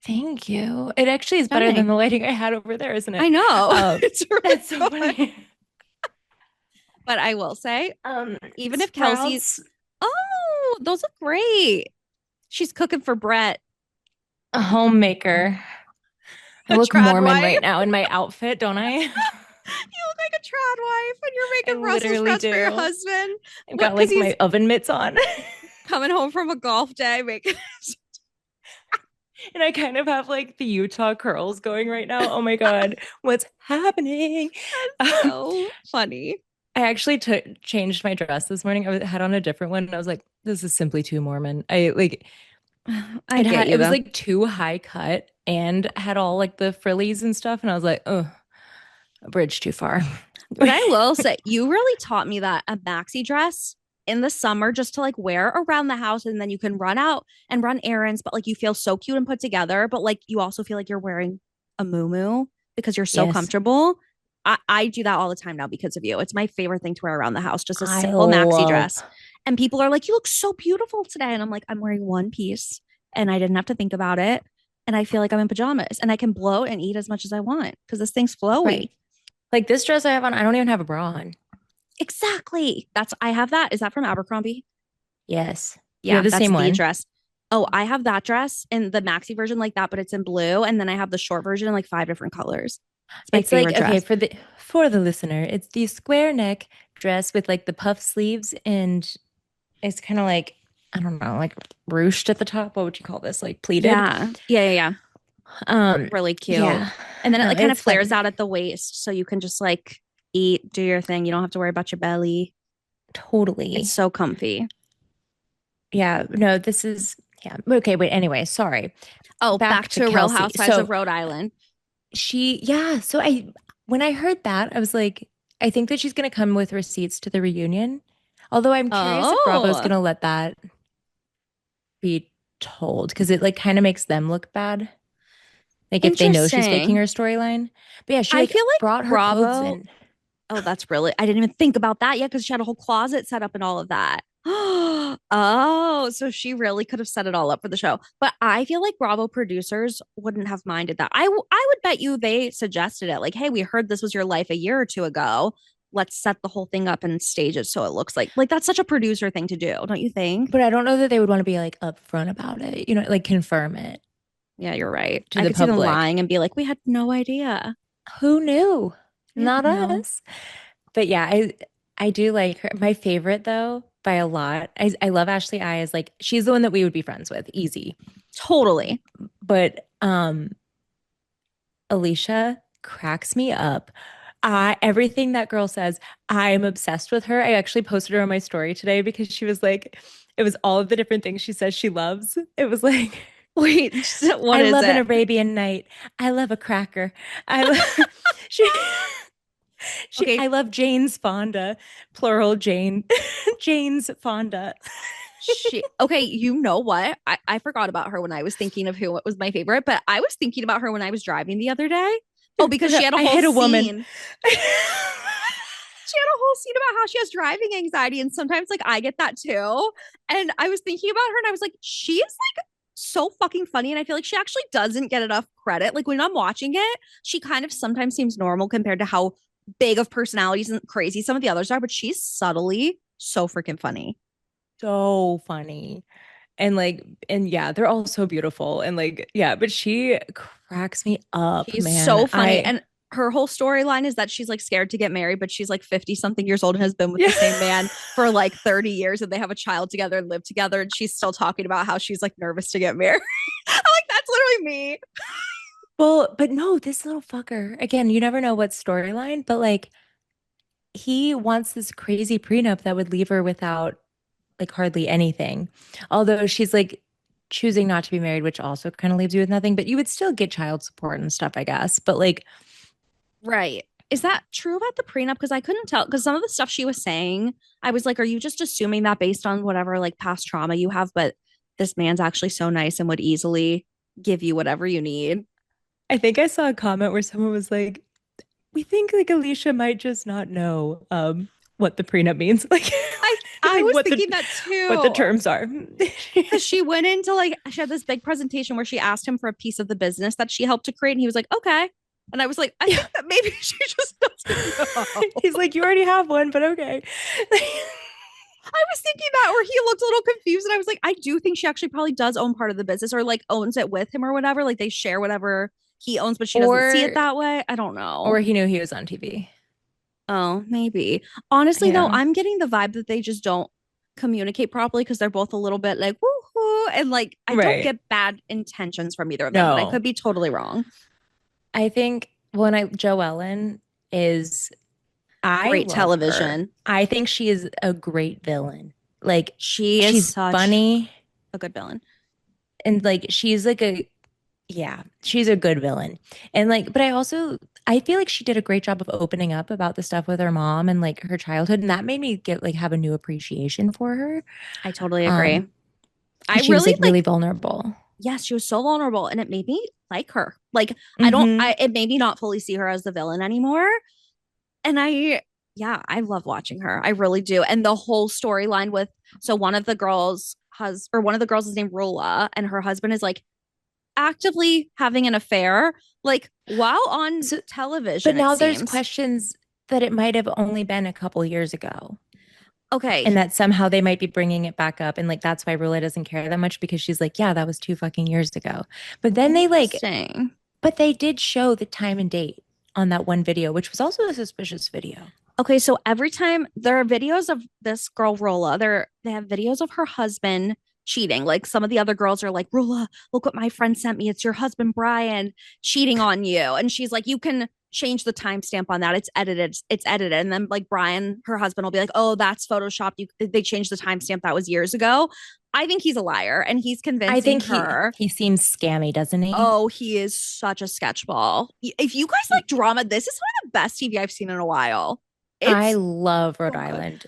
Thank you. It actually is better than Stunning. the lighting I had over there, isn't it? I know. Um, It's really that's so good. funny. But I will say, Um, even if Kelsey, Sprouts, oh, those look great. She's cooking for Brett, a homemaker. I a look trad Mormon wife. right now in my outfit, don't I? You look like a trad wife and you're I making Brussels literally sprouts for your do. husband. I've Look, got because like he's my oven mitts on. coming home from a golf day making And I kind of have like the Utah curls going right now. Oh my God, what's happening? Um, so funny. I actually changed my dress this morning. Had on a different one, and I was like, "This is simply too Mormon." I like I get you it was though. like too high cut and had all like the frillies and stuff, and I was like, "Oh, a bridge too far." But I will say, you really taught me that a maxi dress in the summer just to like wear around the house and then you can run out and run errands, but like you feel so cute and put together, but like you also feel like you're wearing a moo because you're so Yes, comfortable. I do that all the time now because of you. It's my favorite thing to wear around the house, just a I simple maxi love. dress. And people are like, you look so beautiful today. And I'm like, I'm wearing one piece and I didn't have to think about it. And I feel like I'm in pajamas and I can blow and eat as much as I want because this thing's flowy. Right. Like this dress I have on, I don't even have a bra on. Exactly. That's I have that. Is that from Abercrombie? Yes. You Yeah, have the that's same the one. dress. Oh, I have that dress in the maxi version like that, but it's in blue. And then I have the short version in like five different colors. It's my It's like, favorite okay, dress. for the listener, it's the square neck dress with like the puff sleeves and it's kind of like, I don't know, like ruched at the top. What would you call this? Like pleated. Yeah. Yeah. Um, Really cute. yeah. And then it No, like kind of it's flares fun. out at the waist. So you can just like eat, do your thing. You don't have to worry about your belly. It's Totally. so comfy. Yeah. No, this is yeah. Okay, wait, anyway, sorry. Oh, Back back to to Real Kelsey. Housewives of So Rhode Island. yeah, so I when I heard that, I was like, I think that she's gonna come with receipts to the reunion. Although I'm curious if Bravo's Oh, gonna let that be told because it like kind of makes them look bad. Like if they know she's faking interesting. her storyline. But yeah, she I like feel like brought her clothes Bravo. in. Oh, that's really, I didn't even think about that yet because she had a whole closet set up and all of that. Oh, so she really could have set it all up for the show. But I feel like Bravo producers wouldn't have minded that. I would bet you they suggested it. Like, hey, we heard this was your life a year or two ago. Let's set the whole thing up and stage it so it looks like that's such a producer thing to do, don't you think? But I don't know that they would want to be like upfront about it, like confirm it Yeah, you're right. to I the could see them public. lying and be like, we had no idea. Who knew? We had Not no. us. But yeah, I do like her. My favorite though, by a lot. I love Ashley I as like she's the one that we would be friends with, easy. Totally. But Alicia cracks me up. Everything that girl says, I am obsessed with her. I actually posted her on my story today because she was like, it was all of the different things she says she loves. It was like, Wait, what I is love an it? Arabian night. I love a cracker. I love she Okay, I love Jane's Fonda, plural Jane. Jane's Fonda. Okay, you know what? I forgot about her when I was thinking of who was my favorite, but I was thinking about her when I was driving the other day. Oh, because she had a I whole hit a woman. scene. She had a whole scene about how she has driving anxiety. And sometimes, like, I get that too. And I was thinking about her and I was like, she is like so fucking funny. And I feel like she actually doesn't get enough credit. Like, when I'm watching it, she kind of sometimes seems normal compared to how big of personalities and crazy some of the others are, but she's subtly so freaking funny. So funny. And like, and yeah, they're all so beautiful. And like, yeah, but she cracks me up, She's so man. funny. And her whole storyline is that she's like scared to get married, but she's like 50 something years old and has been with the Yeah. same man for like 30 years and they have a child together and live together. And she's still talking about how she's like nervous to get married. I'm like, that's literally me. Well, but no, this little fucker, again, you never know what storyline, but like he wants this crazy prenup that would leave her without like hardly anything. Although she's like choosing not to be married, which also kind of leaves you with nothing, but you would still get child support and stuff, I guess. But like, Right. Is that true about the prenup? Because I couldn't tell. Because some of the stuff she was saying, I was like, are you just assuming that based on whatever like past trauma you have? But this man's actually so nice and would easily give you whatever you need. I think I saw a comment where someone was like, we think like Alicia might just not know what the prenup means. I I Like was thinking that what the too. terms are. Because she went into like she had this big presentation where she asked him for a piece of the business that she helped to create, and he was like, "Okay." And I was like, I Yeah. think that maybe she just doesn't know. He's like, you already have one, but okay. I was thinking that, or he looked a little confused, and I was like, I do think she actually probably does own part of the business, or like owns it with him, or whatever. Like they share whatever he owns, but she doesn't see it Or that way. I don't or know. he knew he was on TV. Oh, maybe. Honestly, though, Yeah. I'm getting the vibe that they just don't communicate properly because they're both a little bit like woohoo, and like I don't Right. get bad intentions from either of them, but I No. could be totally wrong. I think when I Joellen is I Great love her. television. I think she is a great villain. Like She is she's such funny a good villain. and like she's like a yeah, she's a good villain. And like but I feel like she did a great job of opening up about the stuff with her mom and like her childhood and that made me get like have a new appreciation for her. I totally Um agree. I because she was really like really like, vulnerable. yes, she was so vulnerable and it made me like her. Like, Hmm. it made me not fully see her as the villain anymore. And yeah, I love watching her. I really do. And the whole storyline with, so one of the girls one of the girls is named Rula and her husband is like actively having an affair, like while on So but television, it now there's seems. questions that it might have only been a couple years ago. And Okay. that somehow they might be bringing it back up. And like, that's why Rula doesn't care that much because she's like, yeah, that was 2 fucking years ago. But then they like, Interesting. but they did show the time and date on that one video, which was also a suspicious video. Okay, so every time there are videos of this girl Rolla, they have videos of her husband cheating. Like some of the other girls are like, Rolla, look what my friend sent me. It's your husband Brian cheating on you. And she's like, you can change the timestamp on that. It's edited. It's edited. And then like Brian, her husband, will be like, oh, that's photoshopped. They changed the timestamp that was years ago. I think he's a liar and he's I convincing think her. he seems scammy, doesn't he? Oh, he is such a sketchball. If you guys like drama, this is one of the best TV I've seen in a while. I It's love Rhode so good. Island.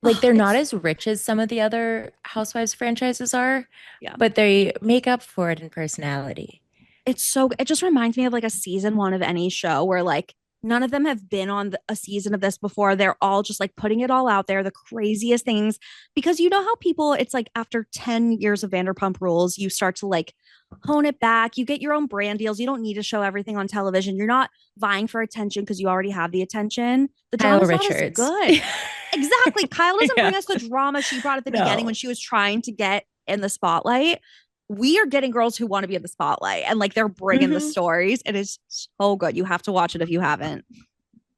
Like Oh, they're not it's as rich as some of the other Housewives franchises are, yeah. but they make up for it in personality. It's so it just reminds me of like a season one of any show where like none of them have been on a season of this before. They're all just like putting it all out there, the craziest things. Because you know how people, it's like after 10 years of Vanderpump Rules, you start to like hone it back. You get your own brand deals. You don't need to show everything on television. You're not vying for attention because you already have the attention. The Kyle drama's not as Richards. good. Exactly. Kyle doesn't Yeah. bring us the drama she brought at the beginning when No. she was trying to get in the spotlight. We are getting girls who want to be in the spotlight and like they're bringing the Hmm. stories. It is so good. You have to watch it if you haven't.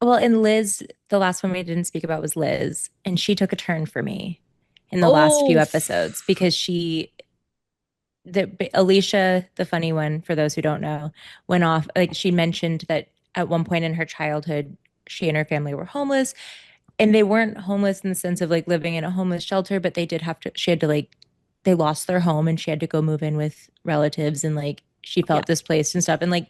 Well, and Liz, the last one we didn't speak about was Liz, and she took a turn for me in the last few Oh, episodes because Alicia, the funny one, for those who don't know, went off. Like she mentioned that at one point in her childhood, she and her family were homeless, and they weren't homeless in the sense of like living in a homeless shelter, but they did have to. She had to like, they lost their home, and she had to go move in with relatives, and like she yeah. felt displaced and stuff, and like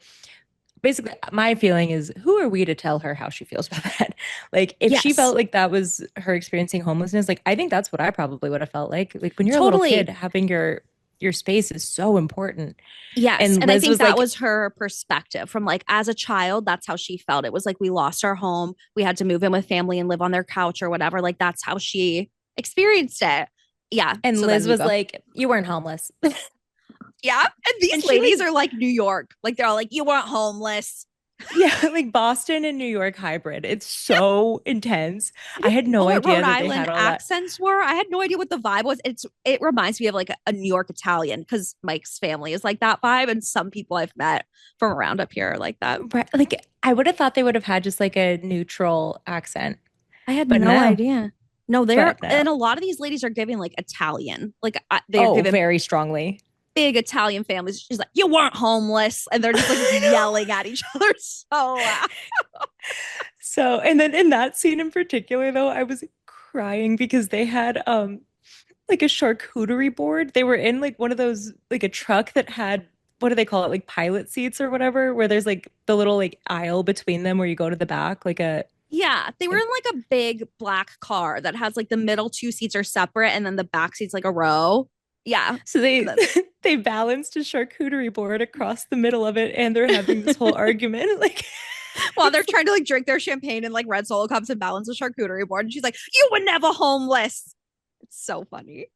basically my feeling is who are we to tell her how she feels about that? Like if she Yes, felt like that was her experiencing homelessness, like I think that's what I probably would have felt like. Like when you're a little kid, totally. having your space is so important. Yes. And And I Liz think was that like, was her perspective from like as a child, that's how she felt. It was like we lost our home. We had to move in with family and live on their couch or whatever. Like that's how she experienced it. Yeah. and So then Liz you was go. like, you weren't homeless. Yeah. And these And she ladies like, are like New York. Like they're all like, you weren't homeless. yeah, like Boston and New York hybrid. It's so intense. I I had didn't know no what idea Rhode that they Island had all that. accents were. I had no idea what the vibe was. It reminds me of like a New York Italian because Mike's family is like that vibe, and some people I've met from around up here are like that. Right. Like I would have thought they would have had just like a neutral accent, I had but no no, idea. No, they're but no. and a lot of these ladies are giving like Italian, like they're Oh, giving very strongly. big Italian families. She's like, "You weren't homeless," and they're just like I know. yelling at each other so loud. So, and then in that scene in particular, though, I was crying because they had like a charcuterie board. They were in like one of those like a truck that had what do they call it? Like pilot seats or whatever, where there's like the little like aisle between them where you go to the back, like a Yeah, they were in like a big black car that has like the middle two seats are separate and then the back seats like a row. Yeah. so And they then they balanced a charcuterie board across the middle of it and they're having this whole argument. Like while they're it's trying to like drink their champagne and like red solo cups and balance a charcuterie board. And she's like, "You were never homeless." It's so funny.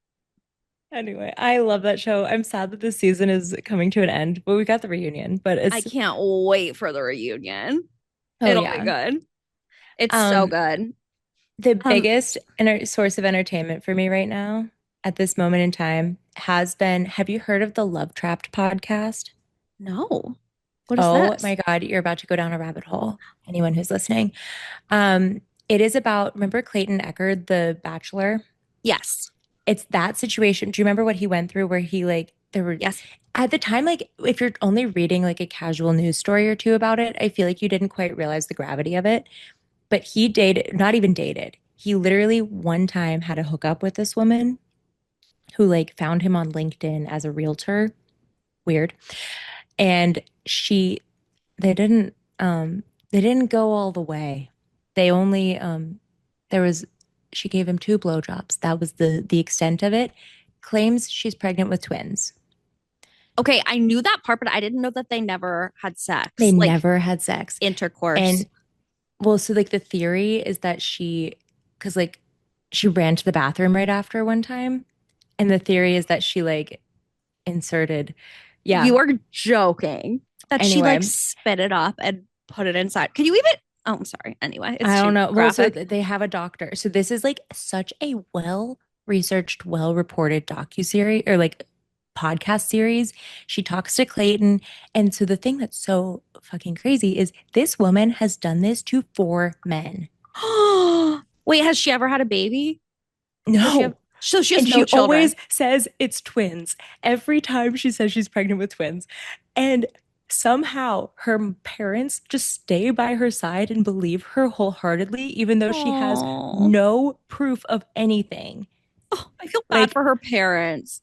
anyway, I love that show. I'm sad that this season is coming to an end, but we got the reunion. But I it's can't wait for the reunion. oh It'll be yeah. good. It's so Um good. the Um, biggest source of entertainment for me right now at this moment in time has been, have you heard of the Lovetrapped podcast? no. What is Oh this? my God, you're about to go down a rabbit hole. Anyone who's listening. It is about, remember Clayton Echard, the bachelor? Yes. It's that situation. Do you remember what he went through where he like there were Yes. at the time, like if you're only reading like a casual news story or two about it, I feel like you didn't quite realize the gravity of it. But he dated, not even dated. He literally one time had a hookup with this woman who like found him on LinkedIn as a realtor. Weird. And they didn't they didn't go all the way. They only there was she gave him two blowjobs. That was the extent of it. Claims she's pregnant with twins. Okay, I knew that part, but I didn't know that they never had They sex, like never had sex. intercourse. And well, so like the theory is that because like she ran to the bathroom right after one time. And the theory is that she like inserted, yeah. You are joking that she like Anyway, spit it up and put it inside. Can you even? Oh, I'm sorry. Anyway, it's I don't too know. Well, so graphic. they have a doctor. So this is like such a well researched, well reported docu-series or like podcast series. She talks to Clayton. And so the thing that's so fucking crazy is this woman has done this to four men. Wait, has she ever had a baby? Does she have? No. So she has And no she children. always says it's twins every time she says she's pregnant with twins. And somehow her parents just stay by her side and believe her wholeheartedly, even though she has Oh, no proof of anything. oh, I feel bad Like, for her parents.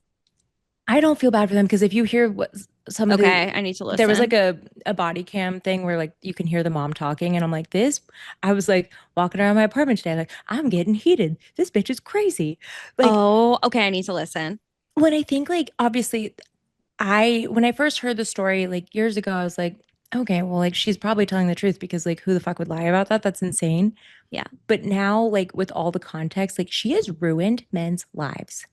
I don't feel bad for them because if you hear what some of Okay, the I need to there was like listen. a body cam thing where like you can hear the mom talking and I'm like this I was like walking around my apartment today like I'm getting heated. This bitch is crazy. Like Oh, okay, I need to listen. when I think like obviously when I first heard the story like years ago, I was like, okay, well, like she's probably telling the truth because like who the fuck would lie about that? That's insane. Yeah. But now, like with all the context, like she has ruined men's lives.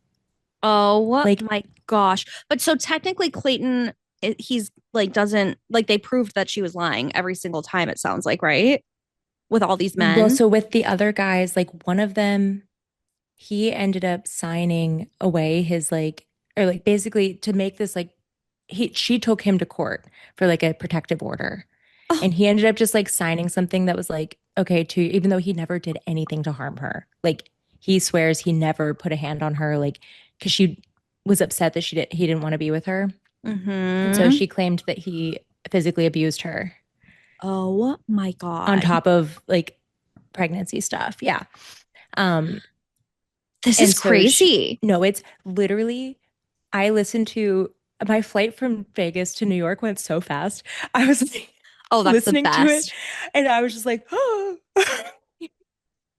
Oh Like, my gosh. But so technically Clayton he's like doesn't like they proved that she was lying every single time it sounds like, right? With all these well, men. so with the other guys, like one of them, he ended up signing away his like, or like basically to make this like, she took him to court for like a protective order. Oh, And he ended up just like signing something that was like, okay, to even though he never did anything to harm her. Like he swears he never put a hand on her, like, because she was upset that he didn't want to be with her. And so mm-hmm. she claimed that he physically abused her Oh my on God. top of like pregnancy stuff. Yeah. Um, This is and so crazy. no, it's literally, I listened to my flight from Vegas to New York went so fast. I was like, Oh, that's the listening to it. best. And I was just like, oh.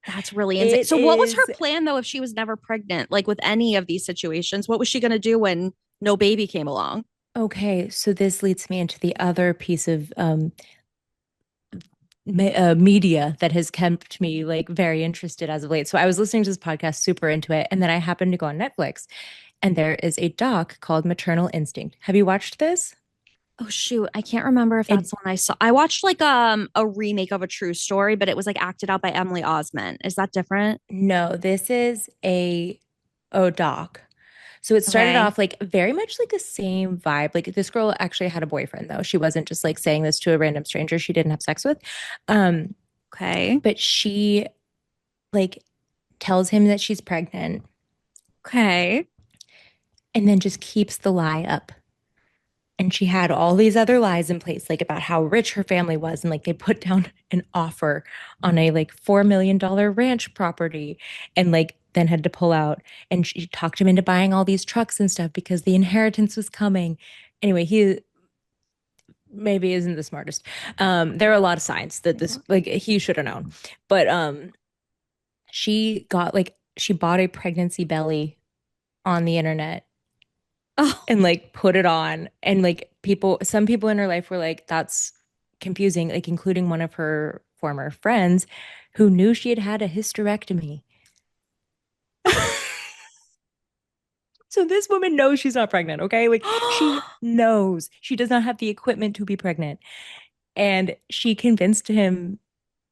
That's really insane. It So, what was her is plan though if she was never pregnant? Like with any of these situations, what was she going to do when no baby came along? okay. So this leads me into the other piece of media that has kept me like very interested as of late. So I was listening to this podcast, super into it, and then I happened to go on Netflix, and there is a doc called Maternal Instinct. Have you watched this? Oh shoot, I can't remember if that's It the one I saw. I watched like a remake of a true story, but it was like acted out by Emily Osment. Is that different? No, this is a doc. So it started Okay. off like very much like the same vibe. Like this girl actually had a boyfriend though. She wasn't just like saying this to a random stranger she didn't have sex with. Um, Okay. but she like tells him that she's pregnant Okay. and then just keeps the lie up. And she had all these other lies in place, like about how rich her family was. And like they put down an offer on a like $4 million ranch property and like then had to pull out. And she talked him into buying all these trucks and stuff because the inheritance was coming. Anyway, he maybe isn't the smartest. There are a lot of signs that this like he should have known. But she bought a pregnancy belly on the internet Oh, and like put it on and like some people in her life were like that's confusing, like including one of her former friends who knew she had had a hysterectomy. So this woman knows she's not pregnant, okay? Like she knows she does not have the equipment to be pregnant, and she convinced him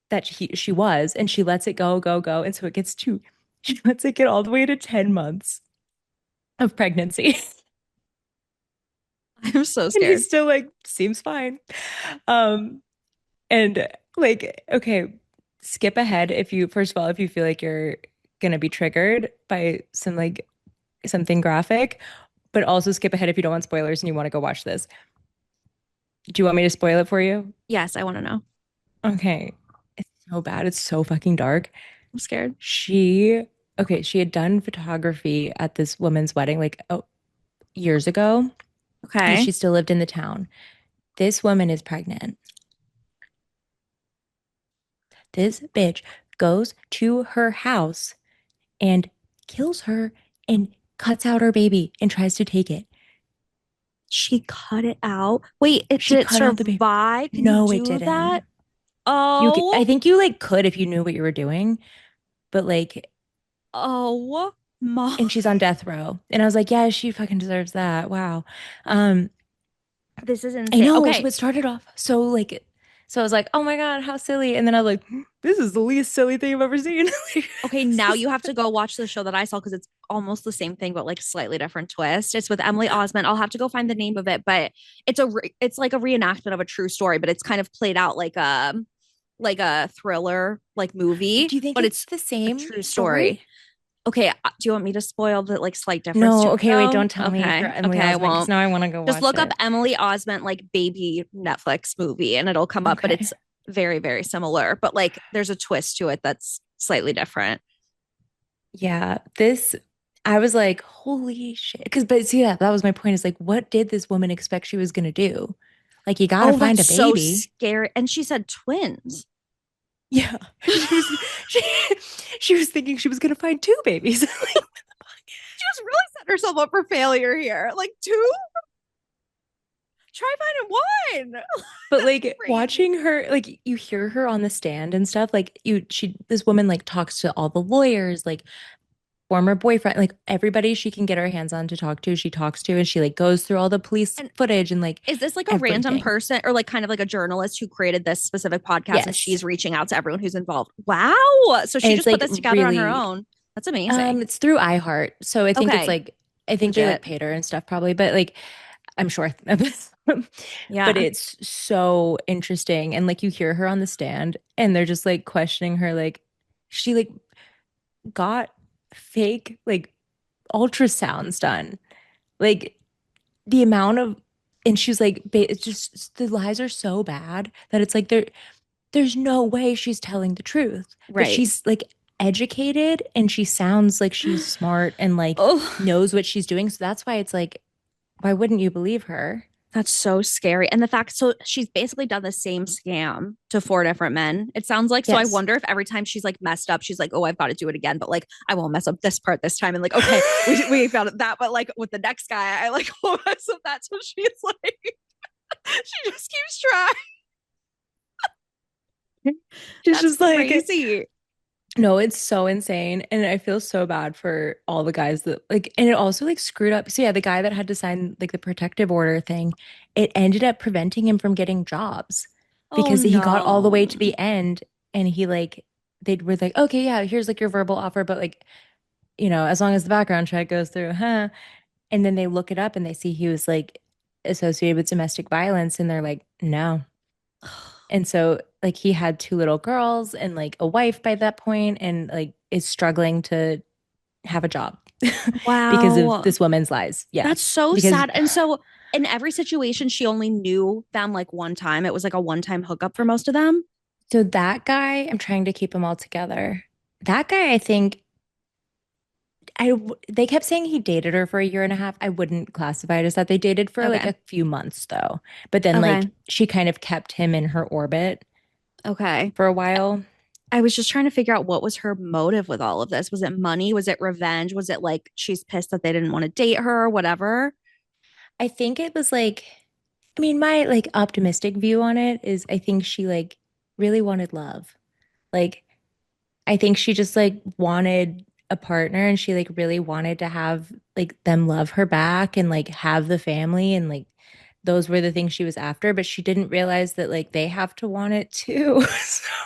that she was, and she lets it go, and so it gets to she lets it get all the way to 10 months of pregnancy. I'm so And scared. he's still like seems fine. um And like, okay, skip ahead if you, first of all, if you feel like you're gonna be triggered by some like something graphic, but also skip ahead if you don't want spoilers and you want to go watch this. Do you want me to spoil it for you? Yes, I want to know. Okay. It's so bad. It's so fucking dark. I'm scared. She, okay, she had done photography at this woman's wedding like years ago, and Okay. she still lived in the town. This woman is pregnant. This bitch goes to her house and kills her and cuts out her baby and tries to take it. She cut it out. Wait, She did it cut out the baby. survive? Can you No, it do didn't. that? Oh, I think you like could if you knew what you were doing, but like, oh my. and she's on death row. And I was like, yeah, she fucking deserves that. Wow. Um, This is I insane. know. So Okay. it started off so like, so I was like, oh my God, how silly. And then I was like, this is the least silly thing I've ever seen. Okay, now you have to go watch the show that I saw because it's almost the same thing, but like slightly different twist. It's with Emily Osment. I'll have to go find the name of it, but it's like a reenactment of a true story, but it's kind of played out like a thriller like movie, Do you think but it's it's the a same true story. story? Okay, do you want me to spoil the like slight difference to No. it Okay, wait, though? don't tell me for Okay, Emily okay, I Osment because won't. now I want to go Just watch look up it. Emily Osment like baby Netflix movie and it'll come up, but Okay. it's very, very similar. But like there's a twist to it that's slightly different. Yeah, I was like, holy shit. Because, but see, that was my point is like, what did this woman expect she was going to do? Like, you got to Oh, find that's a so baby. scary. And she said twins. Yeah. She was, she, she was thinking she was going to find two babies. Like, She was really setting herself up for failure here. Like two? Try finding one. but That's like crazy. watching her, like you hear her on the stand and stuff. Like this woman like talks to all the lawyers, like former boyfriend, like everybody she can get her hands on to talk to, she talks to, and she like goes through all the police And footage and like is this like a random everything. person or like kind of like a journalist who created this specific podcast and Yes. she's reaching out to everyone who's involved? Wow. So And she it's just put like this together on her really own. That's amazing. it's through iHeart. So I think it's Okay. like I think they like Legit. paid her and stuff probably, but like I'm sure. But Yeah. it's so interesting. And like you hear her on the stand and they're just like questioning her, like she like got fake like ultrasounds done. Like the amount of and she's like it's just the lies are so bad that it's like there's no way she's telling the truth. But Right. she's like educated and she sounds like she's smart and like Oh, knows what she's doing. So that's why it's like, why wouldn't you believe her? That's so scary. And the fact, so she's basically done the same scam to four different men. It sounds like. So I Yes. wonder if every time she's like messed up, she's like, oh, I've got to do it again. But like, I won't mess up this part this time. And like, okay, we found that. But like with the next guy, I like won't mess up that. So she's like, she just keeps trying. She's That's just like, crazy. no, it's so insane. And I feel so bad for all the guys that like, and it also like screwed up. So yeah, the guy that had to sign like the protective order thing, it ended up preventing him from getting jobs Oh because he got all the way to no. the end and he like, they were like, okay, yeah, here's like your verbal offer, but like, as long as the background check goes through, huh? And then they look it up and they see he was like associated with domestic violence and they're like, no. And so like he had two little girls and like a wife by that point and like is struggling to have a job because of Wow. this woman's lies. Yeah. That's so Because sad. And so in every situation, she only knew them like one time. It was like a one-time hookup for most of them. so that guy, I'm trying to keep them all together. That guy, I think they kept saying he dated her for a year and a half. I wouldn't classify it as that. They dated for like Okay. a few months though. But then like Okay. she kind of kept him in her orbit Okay. for a while. I was just trying to figure out what was her motive with all of this. Was it money? Was it revenge? Was it like she's pissed that they didn't want to date her or whatever? I think it was like, I mean, my like optimistic view on it is I think she like really wanted love. Like, I think she just like wanted a partner and she like really wanted to have like them love her back and like have the family and like those were the things she was after, but she didn't realize that like they have to want it too.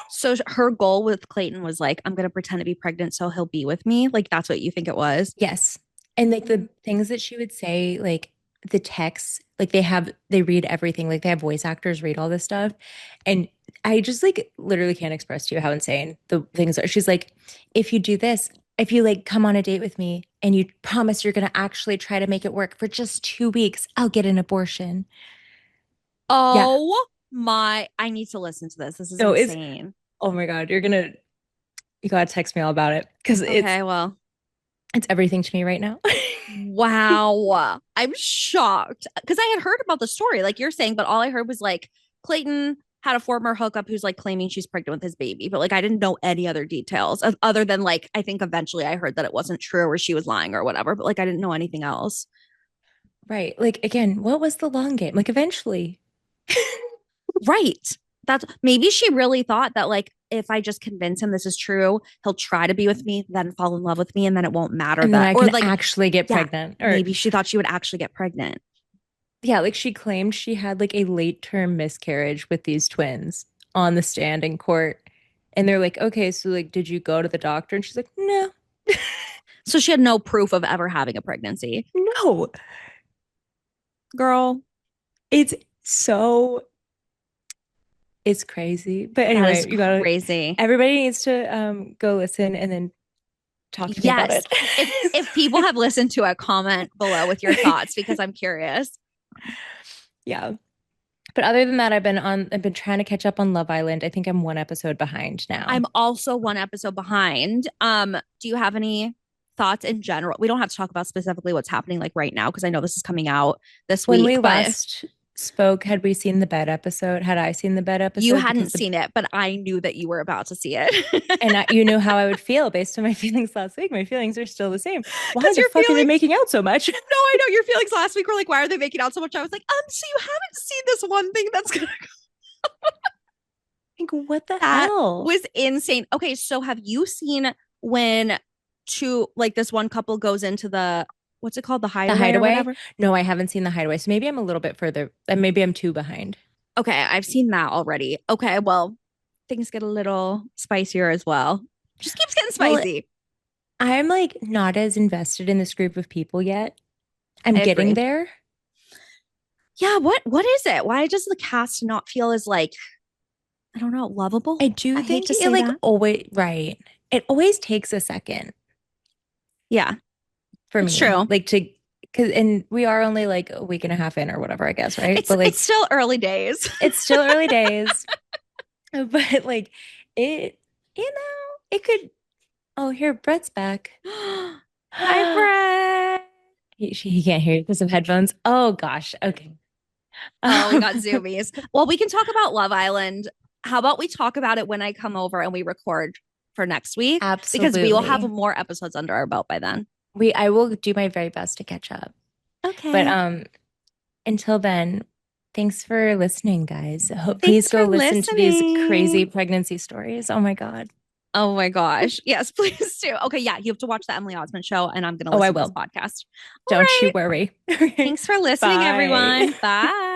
So So her goal with Clayton was like, I'm going to pretend to be pregnant so he'll be with me. Like, that's what you think it was. yes. And like the things that she would say, like the texts, like they read everything, like they have voice actors read all this stuff. And I just like literally can't express to you how insane the things are. She's like, if you do this, if you like come on a date with me and you promise you're going to actually try to make it work for just 2 weeks, I'll get an abortion. Yeah. Oh my, I need to listen to this. This is No, it's, insane. oh my God, you got to text me all about it because Okay, well, it's everything to me right now. wow. I'm shocked because I had heard about the story, like you're saying, but all I heard was like Clayton had a former hookup who's like claiming she's pregnant with his baby, but like I didn't know any other details other than like I think eventually I heard that it wasn't true or she was lying or whatever, but like I didn't know anything else. Right. Like again, what was the long game? Like eventually. Right. That's maybe she really thought that like if I just convince him this is true, he'll try to be with me, then fall in love with me, and then it won't matter And then that. I Or can like, actually get yeah, pregnant. Or maybe she thought she would actually get pregnant. yeah, like she claimed she had like a late term miscarriage with these twins on the stand in court. And they're like, okay, so like, did you go to the doctor? And she's like, no, So she had no proof of ever having a pregnancy. no. Girl, It's so, it's crazy. But that is anyway, crazy. everybody needs to go listen and then talk to me about Yes. it. If people have listened to it, comment below with your thoughts because I'm curious. Yeah. But other than that, I've been trying to catch up on Love Island. I think I'm one episode behind now. I'm also one episode behind. Do you have any thoughts in general? We don't have to talk about specifically what's happening like right now because I know this is coming out this When we week, but last spoke, had we seen the bed episode? Had I seen the bed you episode? hadn't seen it, but I knew that you were about to see it. You knew how I would feel based on my feelings last week. My feelings are still the same. Why Because the your fuck are they feelings, making out so much? no, I know your feelings last week were like, why are they making out so much? I was like, so you haven't seen this one thing that's gonna Like, what the that hell? was insane. Okay, so have you seen when two like this one couple goes into the what's it called, the The hideaway or Hideaway? whatever? No, I haven't seen The Hideaway. So maybe I'm a little bit further. And maybe I'm too behind. Okay, I've seen that already. Okay, well, things get a little spicier as well. Just keeps getting Well, spicy. I'm like not as invested in this group of people yet. I'm I getting agree. there. Yeah, what is it? Why does the cast not feel as like, I don't know, lovable? I do I hate think to it say like that. always, right. It always takes a second Yeah, for it's me. true. Like to, cause, and we are only like a week and a half in or whatever, I guess, right? But It's like, still early days. it's still early days. But like it, it could. Oh, here, Brett's back. Hi, Brett. He can't hear you because of headphones. Oh gosh. Okay. Oh, we got Um, zoomies. Well, we can talk about Love Island. How about we talk about it when I come over and we record for next week? Because we will have absolutely. more episodes under our belt by then. I will do my very best to catch up. But Okay. until then, thanks for listening, guys. Please Thanks go for listen to these crazy listening. pregnancy stories. Oh my God. Oh my gosh. Yes, please do. Okay, yeah, you have to watch the Emily Osmond show, and I'm going to Oh, I listen to this will. podcast. All Don't you right. worry. Thanks for listening, Bye. everyone. Bye.